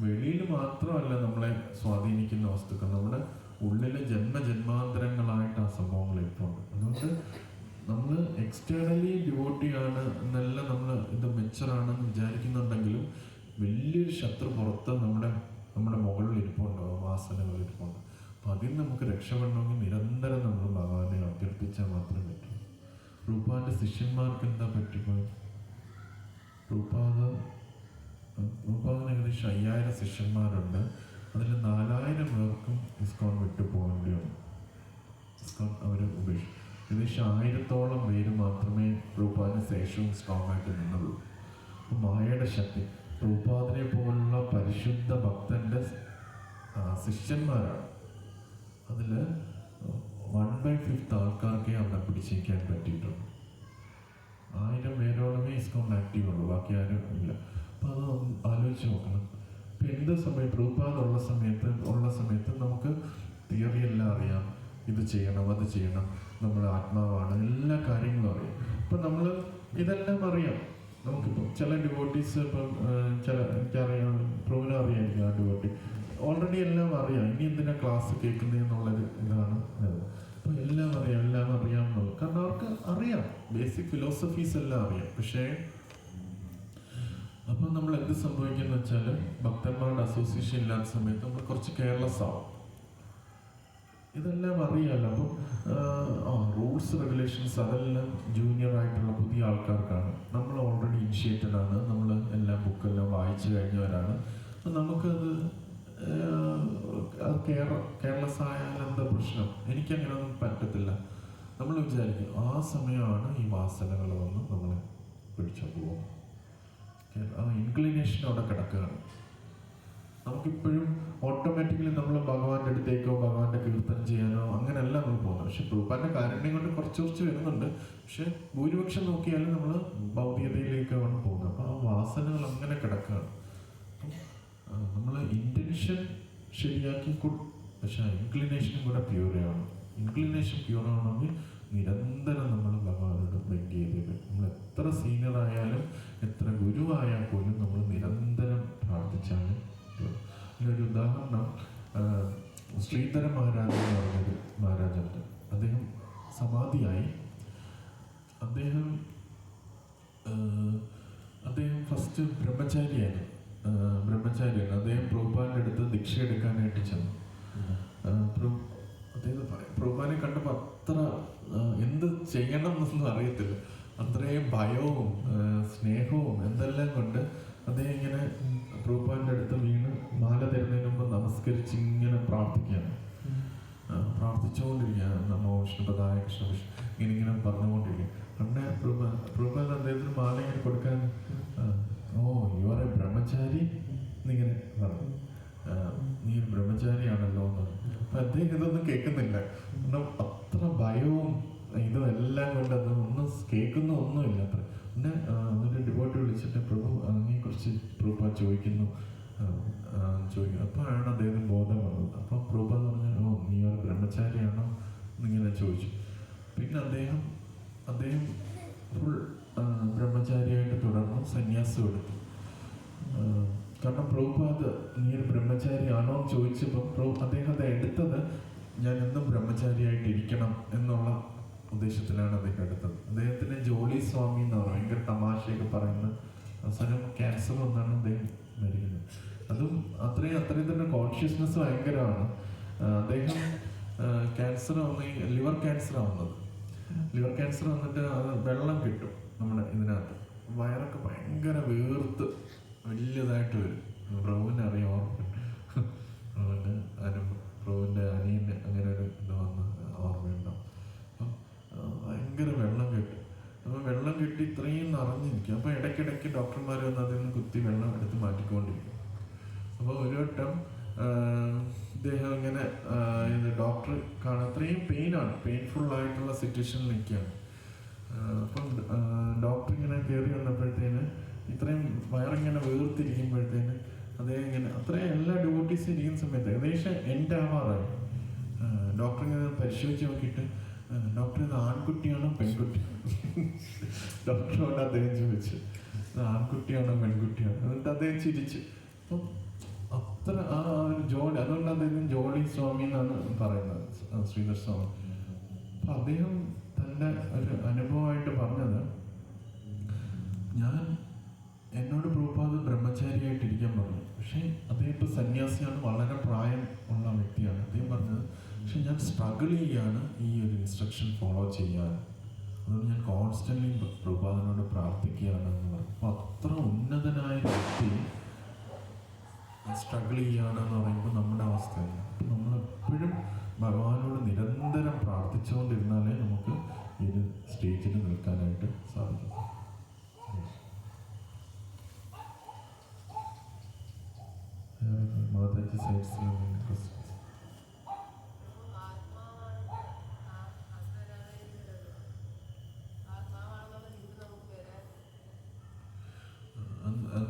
വെളിയിൽ മാത്രമല്ല നമ്മളെ സ്വാധീനിക്കുന്ന വസ്തുക്കൾ, നമ്മുടെ ഉള്ളിലെ ജന്മജന്മാന്തരങ്ങളായിട്ട് ആ സംഭവങ്ങൾ ഇപ്പോൾ ഉണ്ട്. അതുകൊണ്ട് നമ്മൾ എക്സ്റ്റേണലി ഡിവോട്ടിയാണ് എന്നെല്ലാം നമ്മൾ ഇത് മെച്ചറാണെന്ന് വിചാരിക്കുന്നുണ്ടെങ്കിലും വലിയൊരു ശത്രു പുറത്ത് നമ്മുടെ മുകളിൽ ഇരിപ്പുണ്ട്, വാസനകൾ ഇരിപ്പുണ്ട്. അപ്പം അതിൽ നമുക്ക് രക്ഷപ്പെടണമെങ്കിൽ നിരന്തരം നമ്മൾ ഭഗവാനെ അഭ്യർത്ഥിച്ചാൽ മാത്രമേ പറ്റൂ. പ്രഭുപാദിന്റെ ശിഷ്യന്മാർക്ക് എന്താ പറ്റിപ്പോയി? പ്രഭുപാദിന് ഏകദേശം 5000 ശിഷ്യന്മാരുണ്ട്. അതിൽ 4000 പേർക്കും ഇസ്കോൺ വിട്ടു പോകേണ്ടി വന്നു. ഇസ്കോൺ അവർ ഉപേക്ഷിച്ചു. ഏകദേശം 1000-ഓളം പേര് മാത്രമേ പ്രഭുപാദിന് ശേഷവും സ്ട്രോങ് ആയിട്ട് നിന്നുള്ളൂ. അപ്പം മായയുടെ ശക്തി പ്രഭുപാദിനെ പോലുള്ള പരിശുദ്ധ ഭക്തന്റെ ശിഷ്യന്മാരാണ്. അതിൽ 1/5 ആൾക്കാർക്കേ അവിടെ പിടിച്ചിരിക്കാൻ പറ്റിയിട്ടുണ്ട്. 1000 പേരോളമേ ഇസ്കോൺ ആക്റ്റീവ് ഉള്ളൂ, ബാക്കി ആരും ഇല്ല. അപ്പം അത് ആലോചിച്ച് നോക്കണം. ഇപ്പം എന്ത് സമയം പ്രഭുപാദ് ഉള്ള സമയത്ത് നമുക്ക് തിയറി എല്ലാം അറിയാം, ഇത് ചെയ്യണം അത് ചെയ്യണം, നമ്മൾ ആത്മാവാണ്, എല്ലാ കാര്യങ്ങളും അറിയാം. ഇപ്പം നമ്മൾ ഇതെല്ലാം അറിയാം. നമുക്കിപ്പോൾ ചില ഡിവോട്ടീസ് ഇപ്പം എനിക്കറിയാം, പ്രഭുവിനെ അറിയാമായിരിക്കും, ആ ഡിവോട്ടി ഓൾറെഡി എല്ലാം അറിയാം, ഇനി എന്തിനാ ക്ലാസ് കേൾക്കുന്നതെന്നുള്ളൊരു ഇതാണ്. അപ്പം എല്ലാം അറിയാമെന്നുള്ളത് കാരണം അവർക്ക് അറിയാം, ബേസിക് ഫിലോസഫീസ് എല്ലാം അറിയാം. പക്ഷേ അപ്പം നമ്മൾ എന്ത് സംഭവിക്കുന്ന വെച്ചാൽ ഭക്തന്മാരുടെ അസോസിയേഷൻ ഇല്ലാത്ത സമയത്ത് നമ്മൾ കുറച്ച് കെയർലെസ് ആവും. ഇതെല്ലാം അറിയാമല്ലോ. അപ്പം റൂൾസ് റെഗുലേഷൻസ് അതെല്ലാം ജൂനിയർ ആയിട്ടുള്ള പുതിയ ആൾക്കാർക്കാണ്. നമ്മൾ ഓൾറെഡി ഇനിഷ്യേറ്റഡ് ആണ്, നമ്മൾ എല്ലാം ബുക്കെല്ലാം വായിച്ചു കഴിഞ്ഞവരാണ്. നമുക്കത് കെയർലെസ് ആയാൽ എന്താ പ്രശ്നം? എനിക്കങ്ങനെയൊന്നും പറ്റത്തില്ല. നമ്മൾ വിചാരിക്കും ആ സമയമാണ് ഈ വാസനകൾ വന്ന് നമ്മളെ പിടിച്ചു പോകും. ആ ഇൻക്ലിനേഷൻ അവിടെ കിടക്കുകയാണ്. നമുക്കിപ്പോഴും ഓട്ടോമാറ്റിക്കലി നമ്മൾ ഭഗവാന്റെ അടുത്തേക്കോ ഭഗവാന്റെ കീർത്തനം ചെയ്യാനോ അങ്ങനെയല്ല നമ്മൾ പോകുന്നത്. പക്ഷെ പ്രഭുപാന്റെ കാരുണ്യം കൊണ്ട് കുറച്ച് വരുന്നുണ്ട്. പക്ഷെ ഭൂരിപക്ഷം നോക്കിയാലും നമ്മൾ ഭൗതികതയിലേക്കാണ് പോകുന്നത്. അപ്പോൾ ആ വാസനകൾ അങ്ങനെ കിടക്കുകയാണ്. നമ്മൾ ഇന്റൻഷൻ ശരിയാക്കി പക്ഷെ ഇൻക്ലിനേഷനും കൂടെ പ്യൂറാണ്. ഇൻക്ലിനേഷൻ പ്യൂറാണെങ്കിൽ നിരന്തരം നമ്മൾ ഭഗവാനോട് ബെഗ് ചെയ്തേക്ക്. നമ്മൾ എത്ര സീനിയർ ആയാലും എത്ര ഗുരുവായാൽ പോലും നമ്മൾ നിരന്തരം പ്രാർത്ഥിച്ചാലും. ഇതിനൊരു ഉദാഹരണം ശ്രീധര മഹാരാജ എന്ന് പറഞ്ഞൊരു മഹാരാജുണ്ട്. അദ്ദേഹം സമാധിയായി. അദ്ദേഹം ഫസ്റ്റ് ബ്രഹ്മചാരിയാണ്. അദ്ദേഹം പ്രഭുപാദിന്റെ അടുത്ത് ദീക്ഷ എടുക്കാനായിട്ട് ചെന്നു. അദ്ദേഹം പ്രഭുപാദിനെ കണ്ടപ്പോൾ അത്ര എന്ത് ചെയ്യണം എന്നൊന്നും അറിയത്തില്ല. അത്രയും ഭയവും സ്നേഹവും എന്തെല്ലാം കൊണ്ട് അദ്ദേഹം ഇങ്ങനെ പ്രഭുപാദിന്റെ അടുത്ത് വീണ് മാല തരുന്നതിന് മുമ്പ് നമസ്കരിച്ച് ഇങ്ങനെ പ്രാർത്ഥിച്ചുകൊണ്ടിരിക്കുകയാണ്. നമോ വിഷ്ണുപദായ കൃഷ്ണ ഇങ്ങനെ പറഞ്ഞുകൊണ്ടിരിക്കുക. പണ്ട് പ്രഭുപാദ് അദ്ദേഹത്തിന് മാല ഇങ്ങനെ കൊടുക്കാൻ ഓ യു ആർ എ ബ്രഹ്മചാരി എന്നിങ്ങനെ പറഞ്ഞു. നീ ഒരു ബ്രഹ്മചാരിയാണല്ലോ എന്ന്. അപ്പൊ അദ്ദേഹം ഇതൊന്നും കേൾക്കുന്നില്ല. കാരണം അത്ര ഭയവും ഇതും എല്ലാം കൊണ്ട് അതൊന്നും കേൾക്കുന്ന ഒന്നുമില്ല. അത്ര പിന്നെ ഒരു ഡിവോട്ടി വിളിച്ചിട്ട് പ്രഭു അതിനെ കുറിച്ച് പ്രഭുപാദ് ചോദിക്കുന്നു. അപ്പോഴാണ് അദ്ദേഹത്തിന് ബോധം വന്നത്. അപ്പൊ പ്രഭുപാദ് പറഞ്ഞു ഓ നീ ഒരു ബ്രഹ്മചാരിയാണോ എന്നിങ്ങനെ ചോദിച്ചു. പിന്നെ അദ്ദേഹം ഫുൾ ബ്രഹ്മചാരിയായിട്ട് തുടർന്നു സന്യാസം എടുത്തു. കാരണം പ്രഭുപാദ് നീ ഒരു ബ്രഹ്മചാരിയാണോ എന്ന് ചോദിച്ചപ്പോൾ അദ്ദേഹം അത് എടുത്തത് ഞാൻ എന്നും ബ്രഹ്മചാരിയായിട്ട് ഇരിക്കണം എന്നുള്ള ഉദ്ദേശത്തിലാണ് അദ്ദേഹം എടുത്തത്. അദ്ദേഹത്തിന് ജോളി സ്വാമി എന്ന് പറയും, ഭയങ്കര തമാശയൊക്കെ പറയുന്ന അവസാനം ക്യാൻസർ വന്നാണ് അദ്ദേഹം മരിക്കുന്നത്. അതും അത്രയും തന്നെ കോൺഷ്യസ്നെസ് ഭയങ്കരമാണ്. അദ്ദേഹം ക്യാൻസർ ലിവർ ക്യാൻസർ ആവുന്നത്. ലിവർ ക്യാൻസർ വന്നിട്ട് അത് വെള്ളം കിട്ടും നമ്മുടെ ഇതിനകത്ത്. വയറൊക്കെ ഭയങ്കര വീർത്ത് വലിയതായിട്ട് വരും. പ്രഭുവിനെ അറിയാം, പ്രഭുവിൻ്റെ അനിയന് അങ്ങനെ ഒരു ഇത് വന്ന് ഓർമ്മയുണ്ടാവും. അപ്പം ഭയങ്കര വെള്ളം കെട്ടും. അപ്പം വെള്ളം കെട്ടി ഇത്രയും നിറഞ്ഞിരിക്കും. അപ്പോൾ ഇടയ്ക്കിടയ്ക്ക് ഡോക്ടർമാർ വന്ന് അതിൽ നിന്ന് കുത്തി വെള്ളം എടുത്ത് മാറ്റിക്കൊണ്ടിരിക്കും. അപ്പോൾ ഒരു വട്ടം ഇദ്ദേഹം ഇങ്ങനെ ഡോക്ടർ കാണാൻ അത്രയും പെയിൻഫുള്ളായിട്ടുള്ള സിറ്റുവേഷനിൽ നിൽക്കുകയാണ്. അപ്പം ഡോക്ടർ ഇങ്ങനെ കയറി വന്നപ്പോഴത്തേന് ഇത്രയും വയറിങ്ങനെ വീർത്തിരിക്കുമ്പോഴത്തേന് അദ്ദേഹം ഇങ്ങനെ അത്രയും എല്ലാ ഡ്യൂട്ടീസും ഇരിക്കുന്ന സമയത്ത് ഏകദേശം എൻ്റെ ആവാറായി. ഡോക്ടർ ഇങ്ങനെ പരിശോധിച്ച് നോക്കിയിട്ട് ഡോക്ടർ ഇത് ആൺകുട്ടിയാണോ പെൺകുട്ടിയാണോ ഡോക്ടറോട് അദ്ദേഹം ചോദിച്ചു ഇത് ആൺകുട്ടിയാണോ പെൺകുട്ടിയാണോ. എന്നിട്ട് അദ്ദേഹം ചിരിച്ചു. അപ്പം അത്ര ആ ഒരു ജോളി, അതുകൊണ്ട് അദ്ദേഹം ജോളി സ്വാമി എന്നാണ് പറയുന്നത്, ശ്രീധർ സ്വാമി. അപ്പം അദ്ദേഹം തൻ്റെ ഒരു അനുഭവമായിട്ട് പറഞ്ഞത്, എന്നോട് പ്രഭുപാദ് ബ്രഹ്മചാരിയായിട്ടിരിക്കാൻ പറഞ്ഞു. പക്ഷേ അദ്ദേഹം ഇപ്പോൾ സന്യാസിയാണ്, വളരെ പ്രായം ഉള്ള വ്യക്തിയാണ്. അദ്ദേഹം പറഞ്ഞത് പക്ഷെ ഞാൻ സ്ട്രഗിൾ ചെയ്യാണ് ഈ ഒരു ഇൻസ്ട്രക്ഷൻ ഫോളോ ചെയ്യാൻ. അതുകൊണ്ട് ഞാൻ കോൺസ്റ്റൻ്റ്ലി പ്രഭുപാദിനോട് പ്രാർത്ഥിക്കുകയാണെന്ന് പറഞ്ഞു. അപ്പോൾ അത്ര ഉന്നതനായ വ്യക്തി സ്ട്രഗിൾ ചെയ്യുകയാണെന്ന് പറയുമ്പോൾ നമ്മുടെ അവസ്ഥയാണ്. അപ്പം നമ്മളെപ്പോഴും ഭഗവാനോട് നിരന്തരം പ്രാർത്ഥിച്ചുകൊണ്ടിരുന്നാലേ നമുക്ക് ഈ ഒരു സ്റ്റേജിൽ നിൽക്കാനായിട്ട് സാധിക്കും. മാതാജി സൈഡ്സിൽ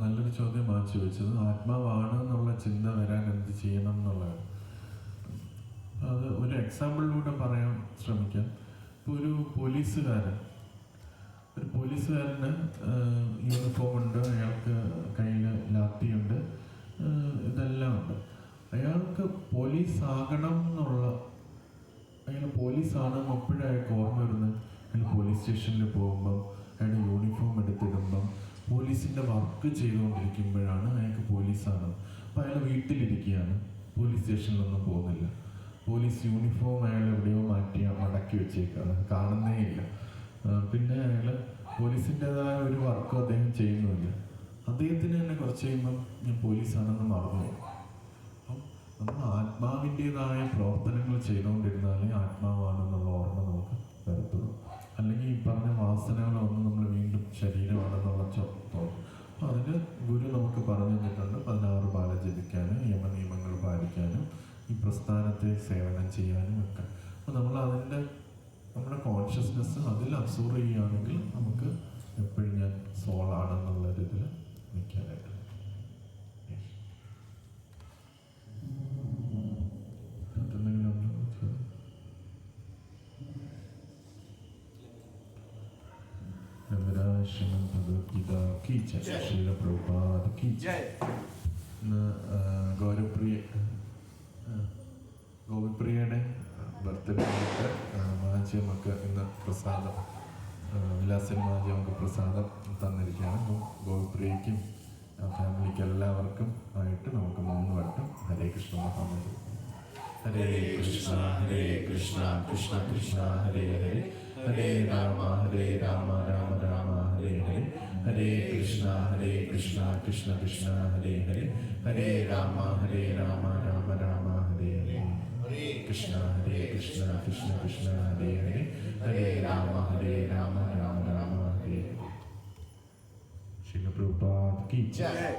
നല്ലൊരു ചോദ്യമാണ് ചോദിച്ചത്. ആത്മാവാണ് എന്നുള്ള ചിന്ത വരാൻ എന്ത് ചെയ്യണം എന്നുള്ളതാണ്. അത് ഒരു എക്സാമ്പിളിലൂടെ പറയാൻ ശ്രമിക്കാം. ഇപ്പോൾ ഒരു പോലീസുകാരന് യൂണിഫോം ഉണ്ട്, അയാൾക്ക് കയ്യിൽ ലാത്തിയുണ്ട്, ഇതെല്ലാം ഉണ്ട്. അയാൾക്ക് പോലീസ് ആകണം എന്നുള്ള, അയാൾ പോലീസാണെന്ന് എപ്പോഴും അയാൾക്ക് ഓർമ്മ വരുന്നത് അയാൾ പോലീസ് സ്റ്റേഷനിൽ പോകുമ്പം, അയാളുടെ യൂണിഫോം എടുത്തിടുമ്പം, പോലീസിൻ്റെ വർക്ക് ചെയ്തുകൊണ്ടിരിക്കുമ്പോഴാണ് അയാൾക്ക് പോലീസാണ്. അപ്പോൾ അയാൾ വീട്ടിലിരിക്കുകയാണ്, പോലീസ് സ്റ്റേഷനിലൊന്നും പോകുന്നില്ല. പോലീസ് യൂണിഫോം അയാൾ എവിടെയോ മടക്കി വെച്ചേക്കാണ്, കാണുന്നേ ഇല്ല. പിന്നെ അയാൾ പോലീസിൻ്റെതായ ഒരു വർക്കും അദ്ദേഹം ചെയ്യുന്നുമില്ല. അദ്ദേഹത്തിന് തന്നെ കുറച്ച് കഴിയുമ്പം ഞാൻ പോലീസാണെന്ന് മറന്നു. അപ്പം നമ്മൾ ആത്മാവിൻ്റെതായ പ്രവർത്തനങ്ങൾ ചെയ്തുകൊണ്ടിരുന്നാലേ ആത്മാവാണെന്നുള്ള ഓർമ്മ നമുക്ക് വരത്തുള്ളൂ. അല്ലെങ്കിൽ ഈ പറഞ്ഞ വാസനകളൊന്നും നമ്മൾ വീണ്ടും ശരീരമാണെന്നുള്ള തോന്നും. അപ്പം അതിന് ഗുരു നമുക്ക് പറഞ്ഞു തന്നിട്ടുണ്ട് 16 ബാല ജപിക്കാനും യമനിയമങ്ങൾ പാലിക്കാനും ഈ പ്രസ്ഥാനത്തെ സേവനം ചെയ്യാനും ഒക്കെ. അപ്പോൾ നമ്മൾ അതിൻ്റെ നമ്മുടെ കോൺഷ്യസ്നെസ് അതിൽ അബ്സോർവ് ചെയ്യുകയാണെങ്കിൽ നമുക്ക് എപ്പോഴും ഞാൻ സോളാണെന്നുള്ളൊരിതിൽ നിൽക്കാനായിട്ട്. എന്തെങ്കിലും ഉണ്ടോ? ശ്രീമദ് ഭഗവത്ഗീത കീ ജയ്, ശ്രീല പ്രഭുപാദ കീ ജയ്. ഇന്ന് ഗോപിപ്രിയയുടെ ബർത്ത്ഡേ ആയിട്ട് മാജിയമൊക്കെ ഇന്ന് പ്രസാദം വിലാസൻ മാജിയമൊക്കെ പ്രസാദം തന്നിരിക്കുകയാണ്. അപ്പോൾ ഗോപിപ്രിയയ്ക്കും ഫാമിലിക്ക് എല്ലാവർക്കും ആയിട്ട് നമുക്ക് 3 വട്ടം ഹരേ കൃഷ്ണ മഹാമന്ത്രം. ഹരേ കൃഷ്ണ കൃഷ്ണ കൃഷ്ണ ഹരേ ഹരേ, ഹരേ രാമ രാമ രാമ ഹരേ ഹരേ, ഹരേ കൃഷ്ണ കൃഷ്ണ കൃഷ്ണ ഹരേ ഹരേ, ഹരേ രാമ രാമ രാമ ഹരേ ഹരേ, ഹരേ കൃഷ്ണ കൃഷ്ണ ഹരേ ഹരേ, ഹരേ രാമ രാമ രാമ ഹരേ ഹരേ. ശ്രീല പ്രഭുപാദ് കീ ജയ്.